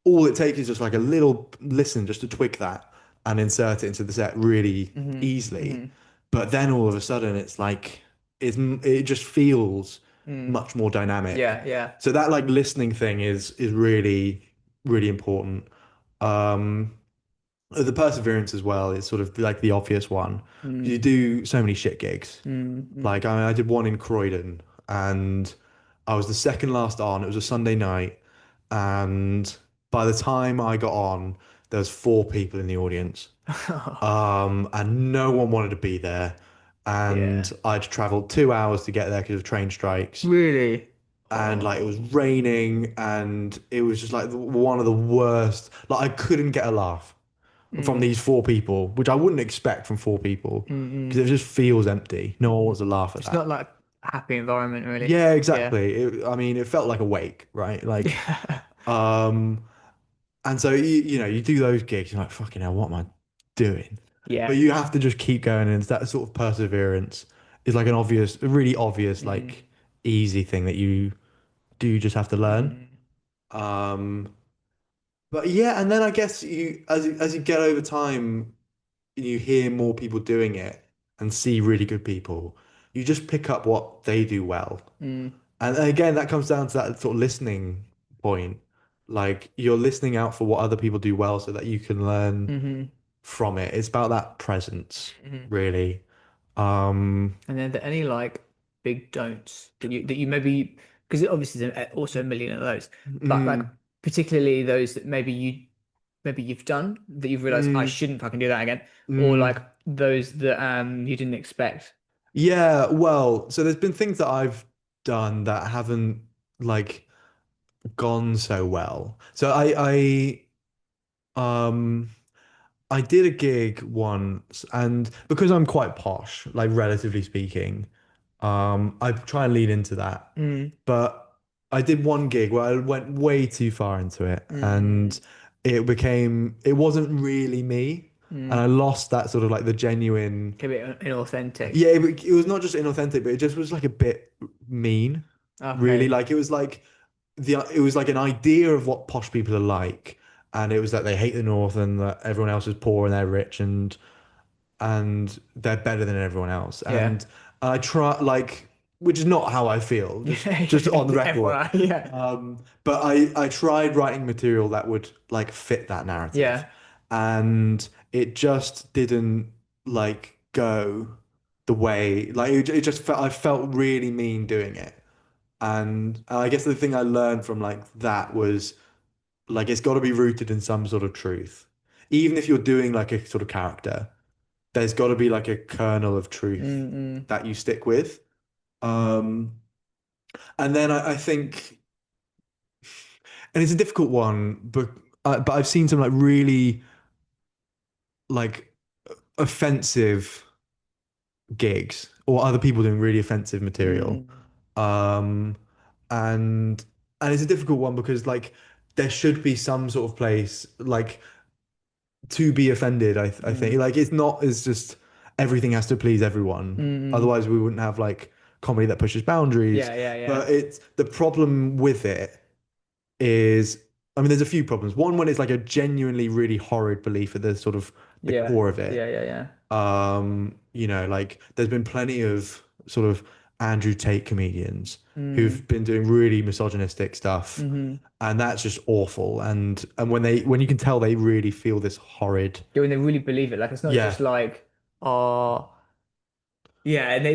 all it takes is just like a little listen just to twig that and insert it into the set really Mm-hmm. easily. Mm-hmm. But then all of a sudden it's like it just feels Mm. much more dynamic. Yeah, yeah. So that like listening thing is really, really important. Um, the perseverance as well is sort of like the obvious one. You Mm. do so many shit gigs. Mm. Like Mm. I did one in Croydon and I was the second last on. It was a Sunday night, and by the time I got on, there was four people in the audience. And no one wanted to be there. And Yeah. I'd traveled 2 hours to get there because of train strikes. Really? And like it was Oh. raining, and it was just like one of the worst. Like I couldn't get a laugh from Mm. these four people, which I wouldn't expect from four people because it Mm. just feels empty. No one Mm. wants to laugh at It's not that. like a happy environment, really. Yeah, Yeah. exactly. I mean, it felt like a wake, right? Like, Yeah. um, and so you do those gigs, you're like, fucking hell, what am I doing? But Yeah. you have to just keep going, and it's that sort of perseverance is like a really obvious, Mm. like easy thing that you do just have to learn. Mm. Um, but yeah, and then I guess as you get over time, you hear more people doing it and see really good people, you just pick up what they do well. Mm. And again, that comes down to that sort of listening point. Like you're listening out for what other people do well so that you can learn Hmm. from it. It's about that presence, Hmm. really. Um, And then there any like big don'ts that you maybe, because obviously there's also a million of those, but like mm, particularly those that maybe you've done that you've realized I mm, shouldn't fucking do that again, or like mm. those that you didn't expect. Yeah, well, so there's been things that I've done that haven't like gone so well. So um I did a gig once, and because I'm quite posh, like relatively speaking, I try and lean into that. Mm, But I did one gig where I went way too far into it, mm, and it wasn't really me, and I mm. lost that sort of like the genuine. A bit inauthentic. Yeah, it was not just inauthentic, but it just was like a bit mean, really. Okay. Like it was like an idea of what posh people are like, and it was that they hate the North and that everyone else is poor and they're rich and they're better than everyone else. Yeah. And I try like, which is not how I feel, just on the record. FYI, yeah. But I tried writing material that would like fit that narrative, Yeah. and it just didn't like go the way like it just felt I felt really mean doing it. And I guess the thing I learned from like that was like it's got to be rooted in some sort of truth. Even if you're doing like a sort of character, there's got to be like a kernel of truth Mm-mm. that you stick with. Um, and then I think, and it's a difficult one, but I've seen some like really like offensive gigs or other people doing really offensive material. Mm. Um, and and it's a difficult one because like there should be some sort of place like to be offended. I think Mm. like it's not as just everything has to please everyone. Mm-mm. Otherwise, we wouldn't have like comedy that pushes boundaries. Yeah, yeah, yeah. But it's the problem with it is, I mean, there's a few problems. One, when it's like a genuinely really horrid belief at the sort of the Yeah. core of Yeah, it. yeah, yeah. Like there's been plenty of sort of Andrew Tate comedians Mm. who've been doing really misogynistic stuff, Mm-hmm. and that's just awful. And when you can tell they really feel this horrid, Yeah, when they really believe it, like it's not just yeah, like, oh, yeah, and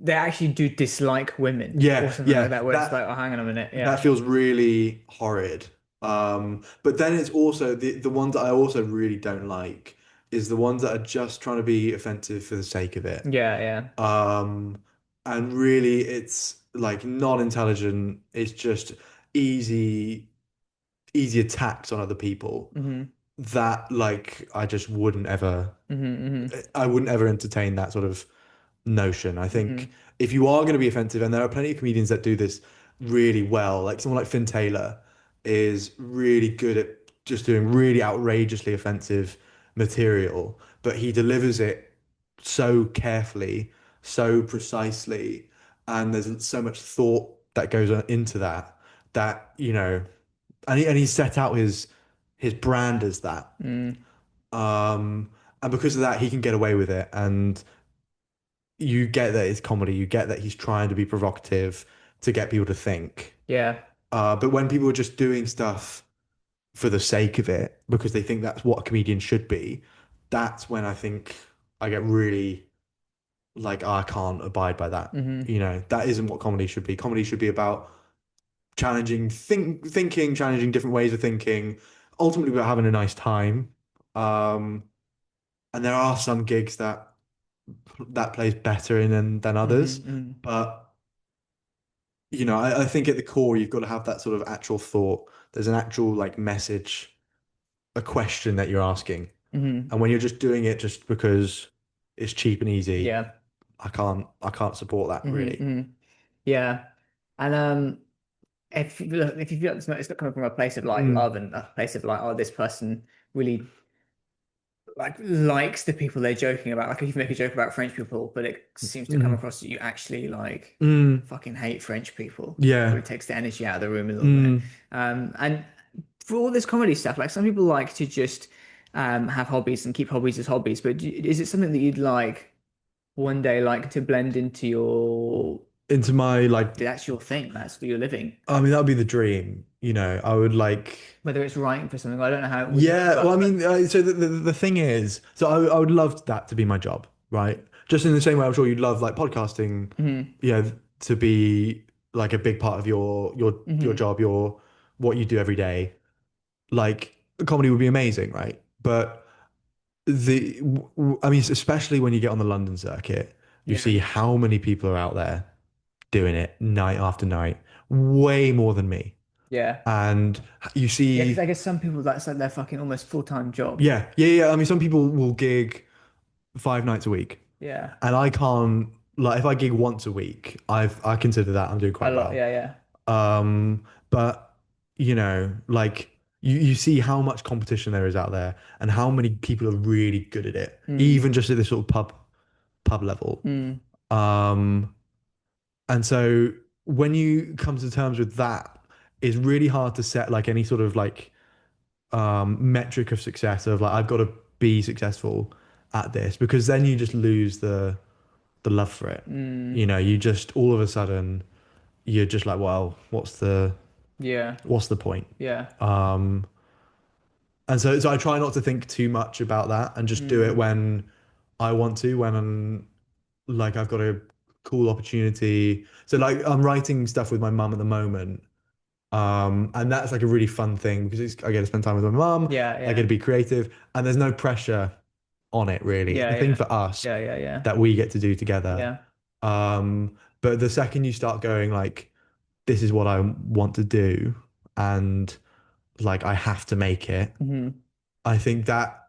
they actually do dislike women or yeah, something like yeah, that, where it's like, oh, hang on a minute, that yeah, feels really horrid. But then it's also the ones that I also really don't like is the ones that are just trying to be offensive for the sake of it. yeah, yeah, Um, and really, it's like not intelligent. It's just easy, easy attacks on other people mm-hmm, that like mm-hmm, I wouldn't ever entertain that sort of notion. I think mm-hmm, if you are going to be offensive, and there are plenty of comedians that do this really well, like someone like Finn Taylor is really good at just doing really outrageously offensive material, but he delivers it so carefully, so precisely, and there's so much thought that goes into that, and he set out his brand as that. mm, Um, and because of that, he can get away with it. And you get that it's comedy. You get that he's trying to be provocative to get people to think. yeah, But when people are just doing stuff for the sake of it, because they think that's what a comedian should be, that's when I think I get really like, "Oh, I can't abide by that. mm-hmm, That isn't what comedy should be. Comedy should be about thinking, challenging different ways of thinking, ultimately about having a nice time. Um, and there are some gigs that plays better in than others. mm-hmm, mm-hmm, But I think at the core you've got to have that sort of actual thought. There's an actual like message, a question that you're asking. mm-hmm, And when you're just doing it just because it's cheap and easy, yeah, I can't support that mm-hmm, really. mm-hmm, yeah, and if you feel like it's not coming from a place of like Mm, love and a place of like, oh, this person really like likes the people they're joking about. Like if you make a joke about French people, but it seems to come mm, across that you actually like mm, fucking hate French people. yeah. Probably takes the energy out of the room a little bit. Mm, And for all this comedy stuff, like some people like to just have hobbies and keep hobbies as hobbies. But is it something that you'd like one day like to blend into your into my like, That's your thing. That's what you're living. I mean, that would be the dream, you know. I would like, Whether it's writing for something, I don't know how it would, yeah. Well, I but mean, so the thing is, so I would love that to be my job, right? Just in the same way, I'm sure you'd love like podcasting, mhm, you know, to be like a big part of your mhm, job, your what you do every day. Like comedy would be amazing, right? But I mean, especially when you get on the London circuit, you yeah, see how many people are out there doing it night after night, way more than me. yeah, And you yeah. Because see, I guess some people that's like their fucking almost full-time job. yeah. I mean, some people will gig 5 nights a week, Yeah, and I can't. Like, if I gig once a week, I consider that I'm doing a quite lot. well. Yeah, yeah. But you know, like you see how much competition there is out there, and how many people are really good at it, Mm, even just at this sort of pub level. mm, Um, and so when you come to terms with that, it's really hard to set like any sort of like metric of success of like I've got to be successful at this, because then you just lose the love for it. mm, You know, you just all of a sudden you're just like, well, yeah, what's the point? yeah. Um, and so I try not to think too much about that and just do it Mm, when I want to, when I'm like I've got a cool opportunity. So like I'm writing stuff with my mum at the moment. And that's like a really fun thing because I get to spend time with my mum, yeah, I get yeah, to be creative, and there's no pressure on it really. It's yeah, a thing yeah, for us yeah, yeah, yeah, that we get to do together. yeah. But the second you start going like, this is what I want to do, and like I have to make it, Hmm. I think that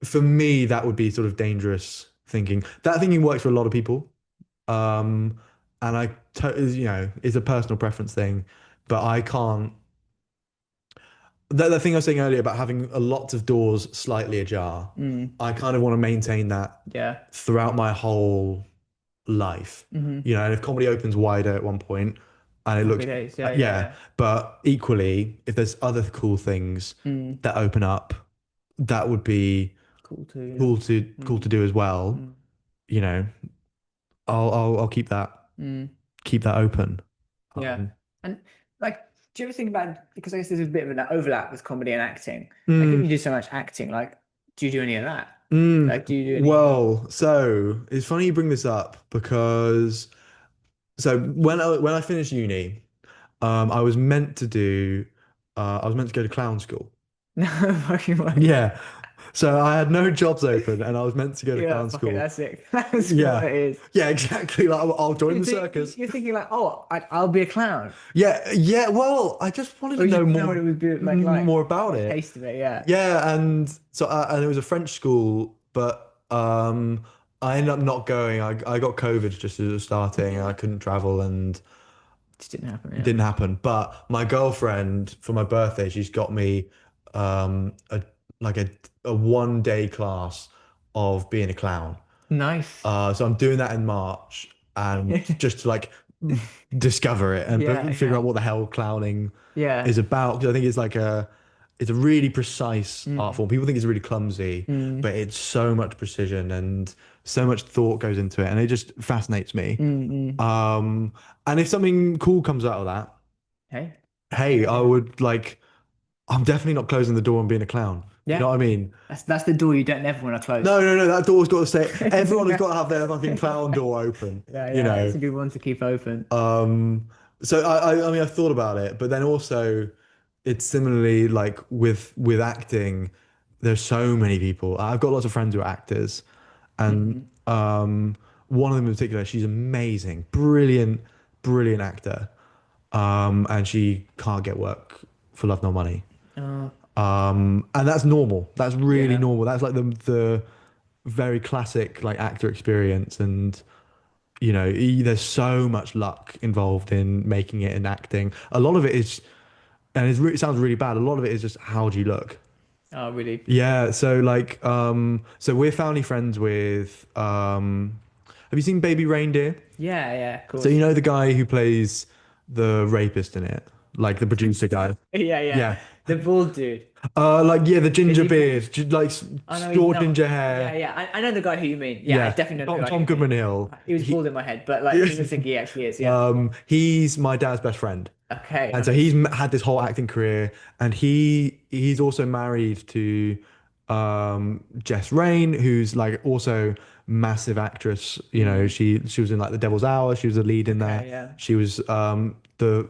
for me that would be sort of dangerous thinking. That thinking works for a lot of people. Um, and you know, it's a personal preference thing, but I can't. The thing I was saying earlier about having a lot of doors slightly ajar, Mm, I kind of want to maintain that yeah. throughout my whole life. Hmm. You know, and if comedy opens wider at one point and it Happy looks, days. Yeah, yeah, yeah, yeah. but equally, if there's other cool things Mm, that open up, that would be cool too. Yeah. cool to Mm, do as well. mm, You know, I'll mm. keep that open. Yeah. Um, And like, do you ever think about, because I guess there's a bit of an overlap with comedy and acting. Like, given mm, you do so much acting, like, do you do any of that? mm. Like, do you do any? Well, so it's funny you bring this up because so when I finished uni, I was meant to do I was meant to go to clown school. No fucking way. Yeah. So I had no jobs open and I was meant to go to Yeah, clown fuck it, school. that's it. That's what Yeah. it is. Yeah, exactly. Like I'll join the So circus. you're thinking like, oh, I'll be a clown, Yeah. Well, I just wanted or to you know just know what it would be like, more about get a it. taste of it. Yeah. Yeah, and so and it was a French school, but I ended up not going. I got COVID just as it was starting, and I couldn't travel, and Just didn't happen. it Yeah. didn't happen. But my girlfriend, for my birthday, she's got me a like a 1 day class of being a clown. Nice. So I'm doing that in March, and just to like discover it and Yeah, figure yeah, out what the hell clowning is yeah. about. Because I think it's a really precise art Mm, form. People think it's really clumsy, mm, but it's so much precision and so much thought goes into it, and it just fascinates me. mm, mm. Um, and if something cool comes out of that, Hey. hey, Yeah, I yeah. would like. I'm definitely not closing the door and being a clown. You know Yeah. what I mean? That's the door you don't ever want to close. No. That door's got to stay. Everyone has Yeah, got to have their fucking clown door open. You yeah. It's know. a good one to keep open. So I mean, I thought about it, but then also, it's similarly like with acting. There's so many people. I've got lots of friends who are actors, and Mm. one of them in particular, she's amazing, brilliant actor. And she can't get work for love nor money. Uh, And that's normal. That's really yeah. normal. That's like the very classic like actor experience, and you know, there's so much luck involved in making it in acting. A lot of it is, and it sounds really bad. A lot of it is just how do you look? Oh, really? Yeah. So like, so we're family friends with. Have you seen Baby Reindeer? Yeah, of So you course. know the guy who plays the rapist in it. like the producer guy. Yeah, yeah. Yeah. The bald dude. Like yeah, the Is ginger he bald? beard, like I know he's short not. ginger Yeah, hair. yeah. I know the guy who you mean. Yeah, I Yeah, definitely know the guy who Tom you Goodman mean. Hill. He was bald He, in my head, but like I didn't think he actually is. Yeah. he's my dad's best friend. Okay, And so nice. had this whole acting career, and he's also married to Jess Rain, who's like also massive actress. You know, Mm, she was in like The Devil's Hour. She was the lead in that. okay, yeah. She was the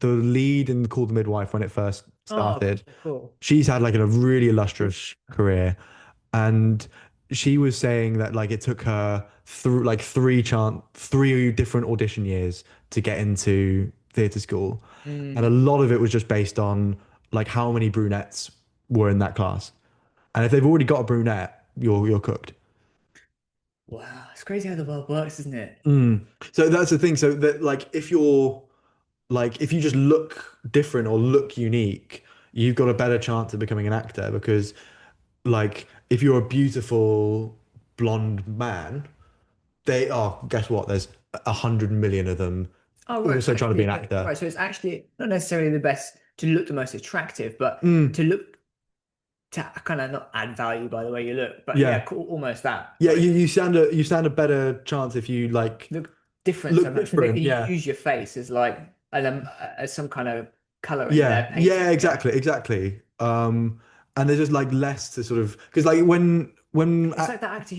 lead in Call the Midwife when it first Oh, started. cool, cool. She's had like a really illustrious career, and she was saying that like it took her through like three different audition years to get into theatre school, and a Mm, lot of it was just based on like how many brunettes were in that class, and if they've already got a brunette, you're cooked. wow, it's crazy how the world works, isn't it? So that's the thing. So that like if you just look different or look unique, you've got a better chance of becoming an actor because like if you're a beautiful blonde man, guess what? There's 100 million of them Oh, right. So also trying to be actually, an actor. right. So it's actually not necessarily the best to look the most attractive, but Mm, to look to kind of not add value by the way you look. But yeah, yeah. cool, almost that. Yeah, Like you stand a better chance if you like look different look somehow. So they different. can Yeah. use your face as like as some kind of color in Yeah. their Yeah, painting. Yeah. exactly, exactly. And there's just like less to sort of because like when It's like that actor,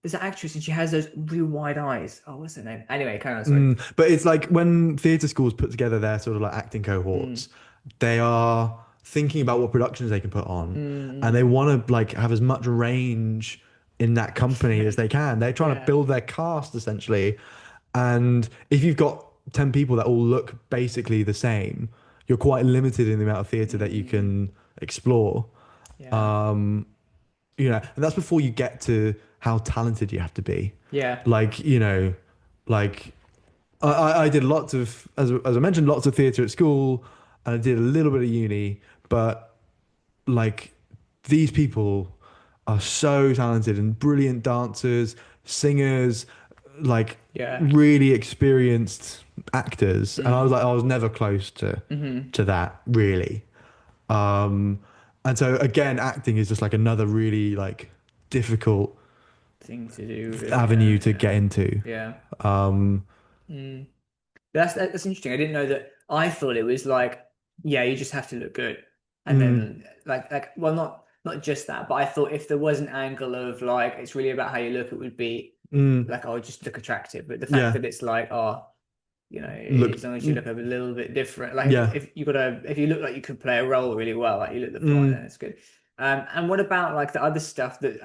there's an actress and she has those really wide eyes. Oh, what's her name? Anyway, carry on, sorry. But it's like when theatre schools put together their sort of like acting Mm, cohorts, they are thinking about what productions they can put on, and mm, they want to like have as much range in that company as they can. They're trying to yeah. build their cast essentially, and if you've got 10 people that all look basically the same, you're quite limited in the amount of theatre that you Mm, can explore. yeah. Um, and that's before you get to how talented you have to be. Yeah. Like, like I did lots of, as I mentioned, lots of theatre at school, and I did a little bit of uni, but like these people are so talented and brilliant dancers, singers, like Yeah. really experienced actors, and Mm, I was never close hmm to that really. Um, and so again, acting is just like another really like difficult thing to do, really. avenue Yeah. to Yeah. get into. Yeah. Um, Mm. That's interesting. I didn't know that. I thought it was like, yeah, you just have to look good, and mm, then well, not just that, but I thought if there was an angle of like it's really about how you look, it would be mm, like oh, just look attractive. But the fact yeah, that it's like oh, look, as long as you look a little bit different, like yeah. if you look like you could play a role really well, like you look the part, then Mm. it's good. And what about like the other stuff that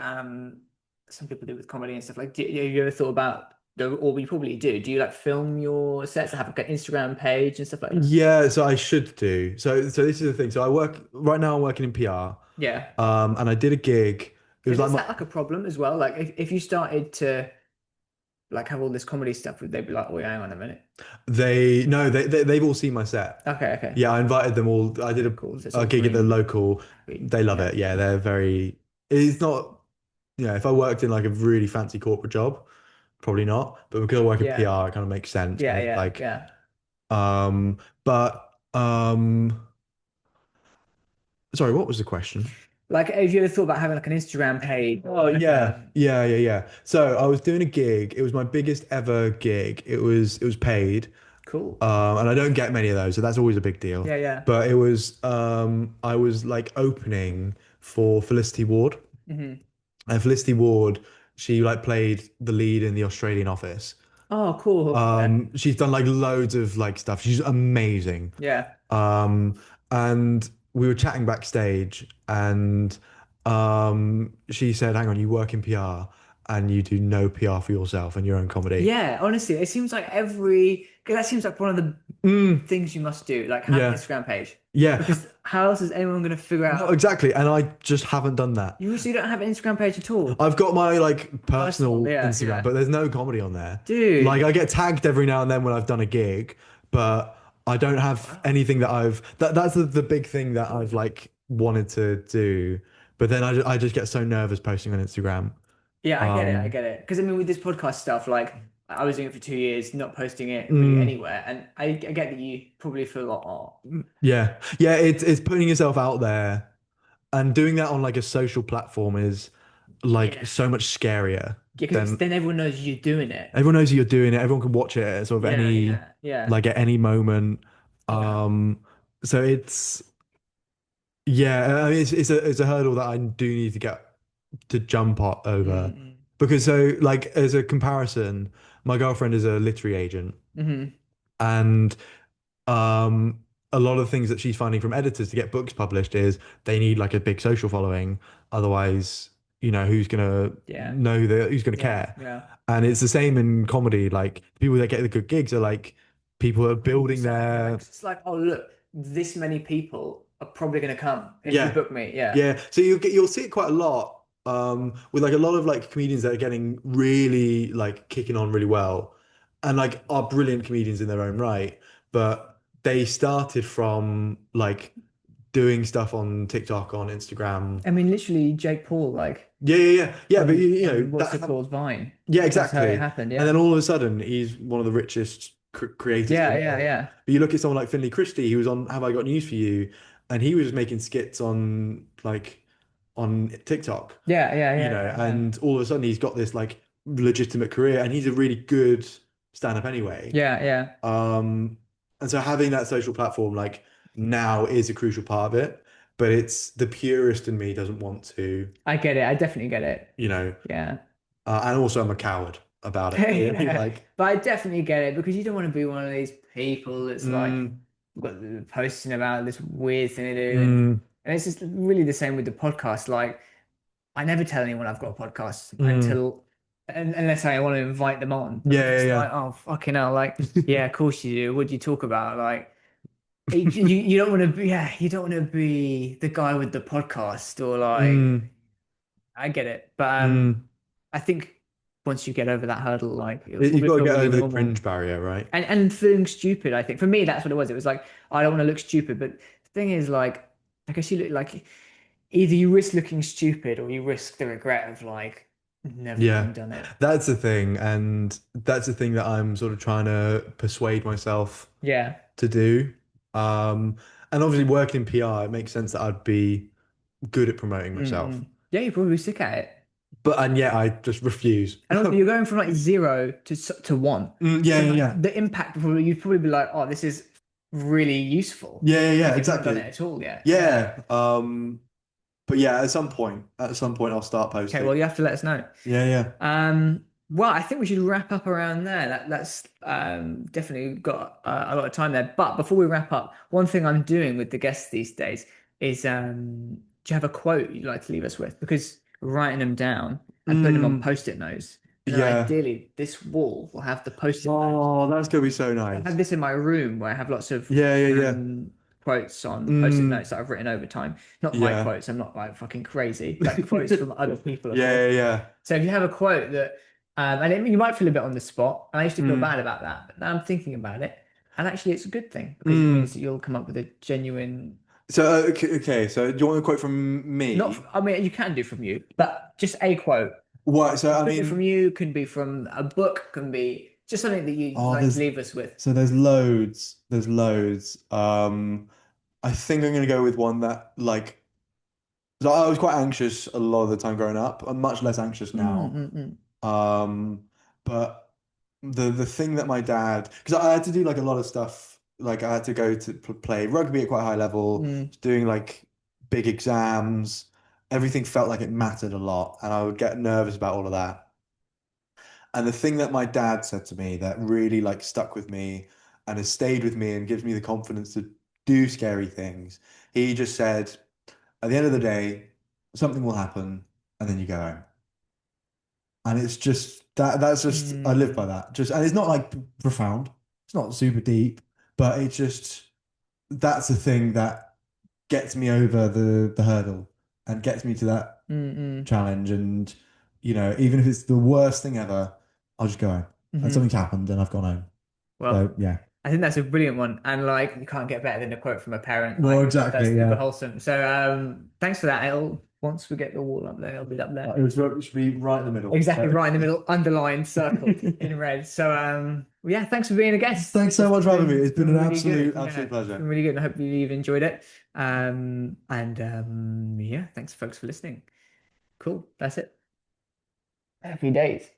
some people do with comedy and stuff? Like, have you ever thought about or we probably do? Do you like film your sets and have like an Instagram page and stuff like that? Yeah, so I should do. So this is the thing. So I work right now. I'm working in PR. Yeah. And I did a gig. It was like Is my that like a problem as well? Like if you started to like have all this comedy stuff, would they be like, oh, hang on a minute? they no they've all seen my set. Okay, okay. Yeah, I invited them all. I did Cool. So it's a all gig at the green. local. Green. They love Yeah. it. Yeah, they're very. It's not. If I worked in like a really fancy corporate job, probably not. But because I work in Yeah. PR, it kind of makes sense. And Yeah, it's yeah, like, yeah. but sorry, what was the question? Like, have you ever thought about having like an Instagram page? Oh Like, yeah. So I was doing a gig. It was my biggest ever gig. It was paid. cool. And I don't get many of those, so that's always a big deal. Yeah, yeah. But it was I was like opening for Felicity Ward. hmm And Felicity Ward, she like played the lead in The Australian Office. Oh, cool. Yeah. She's done like loads of like stuff. She's amazing. Yeah. Um, and we were chatting backstage, and she said, "Hang on, you work in PR, and you do no PR for yourself and your own comedy." Yeah, honestly, it seems like 'cause that seems like one of the Mm, things you must do, like have an yeah, Instagram page. yeah, Because how else is anyone going to figure no, out? exactly. And I just haven't done that. You also don't have an Instagram page at all. I've got my like Personal, personal yeah, Instagram, yeah. but there's no comedy on there. Like Dude. I get tagged every now and then when I've done a gig, but I don't have Wow. anything that's the big thing that I've like wanted to do. But then I just get so nervous posting on Instagram. Yeah, I get it. I Um, get it. Because I mean, with this podcast stuff, like I was doing it for 2 years, not posting it really Mm, anywhere. And I get that you probably feel like, oh, yeah. Yeah, it's putting yourself out there and doing that on like a social platform is like yeah. so much scarier Yeah, because than then everyone knows you're doing it. everyone knows you're doing it. Everyone can watch it at sort of Yeah, any yeah, yeah, like at any moment. yeah. Um, so it's yeah, I mean, it's a hurdle that I do need to get to jump over Mm-hmm. because so like as a comparison, my girlfriend is a literary agent Mm-hmm. and um a lot of things that she's finding from editors to get books published is they need like a big social following, otherwise, who's gonna Yeah, know that who's gonna yeah, care? yeah. And it's the same in comedy, like people that get the good gigs are like people who are building 100%. Yeah, their 'cause it's like, oh, look, this many people are probably going to come if you yeah. book me. Yeah. Yeah, so you'll see it quite a lot with like a lot of like comedians that are getting really like kicking on really well and like are brilliant comedians in their own right, but they started from like doing stuff on TikTok, on Instagram. I mean, literally, Jake Paul, like Yeah, yeah, yeah. Yeah, but on what's that it called, Vine. yeah, That's how it exactly. happened. And Yeah. then all of a sudden, he's one of the richest creators in the Yeah, yeah, world. yeah. But you look at someone like Finley Christie, who was on Have I Got News for You, and he was making skits on TikTok, Yeah, yeah, yeah, yeah, yeah. and all of a sudden he's got this like legitimate career, and he's a really good stand-up anyway. Yeah, yeah. Um, and so having that social platform like now is a crucial part of it, but it's the purist in me doesn't want to, I get it. I definitely get it. you know. Yeah. And also, I'm a coward about it, really. Yeah. Like, But I definitely get it because you don't want to be one of these people that's like mm, posting about this weird thing they do. mm, And it's just really the same with the podcast. Like, I never tell anyone I've got a podcast mm. unless I want to invite them on because Yeah, it's yeah, like, oh, fucking hell. Like, yeah, of course you do. What do you talk about? Like, you don't want to be, yeah, you don't want to be the guy with the podcast or yeah. like, I get it. But Mm. I think once you get over that hurdle, like it'll You've probably got to feel get really over the normal. cringe barrier, right? And feeling stupid, I think. For me, that's what it was. It was like I don't want to look stupid, but the thing is like I guess you look like either you risk looking stupid or you risk the regret of like never Yeah, having done it. that's the thing, and that's the thing that I'm sort of trying to persuade myself Yeah. to do. Um, and obviously working in PR, it makes sense that I'd be good at promoting myself. Mm-mm. Yeah, you're probably sick at it. But and yet I just refuse. And also you're going from like zero to one. Yeah, So yeah, like yeah. the impact probably you'd probably be like, oh, this is really useful. Yeah, yeah, yeah, Like you've not done it exactly. at all yet. Yeah. Yeah. But yeah, at some point I'll start Okay, posting. well you have to let us know. Yeah, yeah. Well, I think we should wrap up around there. That's definitely got a lot of time there. But before we wrap up, one thing I'm doing with the guests these days is do you have a quote you'd like to leave us with? Because writing them down and putting them on Mm, post-it notes, and then yeah. ideally this wall will have the post-it notes. Oh, that's gonna be so I nice. have this in my room where I have lots of Yeah, yeah, yeah. quotes on post-it Mm, notes that I've written over time. Not my yeah. quotes. I'm not like fucking crazy. Like quotes from other people, of course. Yeah, yeah, yeah. So if you have a quote that, and you might feel a bit on the spot, and I used to feel Mm, bad about that, but now I'm thinking about it, and actually it's a good thing because it means mm. that you'll come up with a genuine, So okay, so do you want a quote from not, me? I mean, you can do from you, but just a quote. What? So I Could be from mean, you, can be from a book, can be just something that you Oh, like to there's leave us with. so there's loads. There's loads. I think I'm gonna go with one that like so I was quite anxious a lot of the time growing up. I'm much less anxious Mm, now. mm, mm, But the thing that my dad, because I had to do like a lot of stuff. Like I had to go to play rugby at quite a high level, mm, doing like big exams. Everything felt like it mattered a lot, and I would get nervous about all of that. And the thing that my dad said to me that really like stuck with me and has stayed with me and gives me the confidence to do scary things, he just said, at the end of the day, something will happen and then you go home. And it's just that's just I live by mm, that. Just and it's not like profound. It's not super deep, but it's just that's the thing that gets me over the hurdle and gets me to that mm, mm. challenge. And even if it's the worst thing ever, I'll just go home. And Mhm. something's happened and I've gone home. Well, So yeah. I think that's a brilliant one. And like you can't get better than a quote from a parent. Well, Like that's exactly, super yeah. wholesome. So thanks for that, El. once we get the wall up there, it'll be up there. It should be right in the middle. Exactly, right in the middle, underlined, circled in red. So, yeah, thanks for being a guest. Thanks so much for having me. It's been an really absolute, good. Yeah, absolute pleasure. it's been really good. I hope you've enjoyed it. Yeah, thanks, folks, for listening. Cool. That's it. Happy days.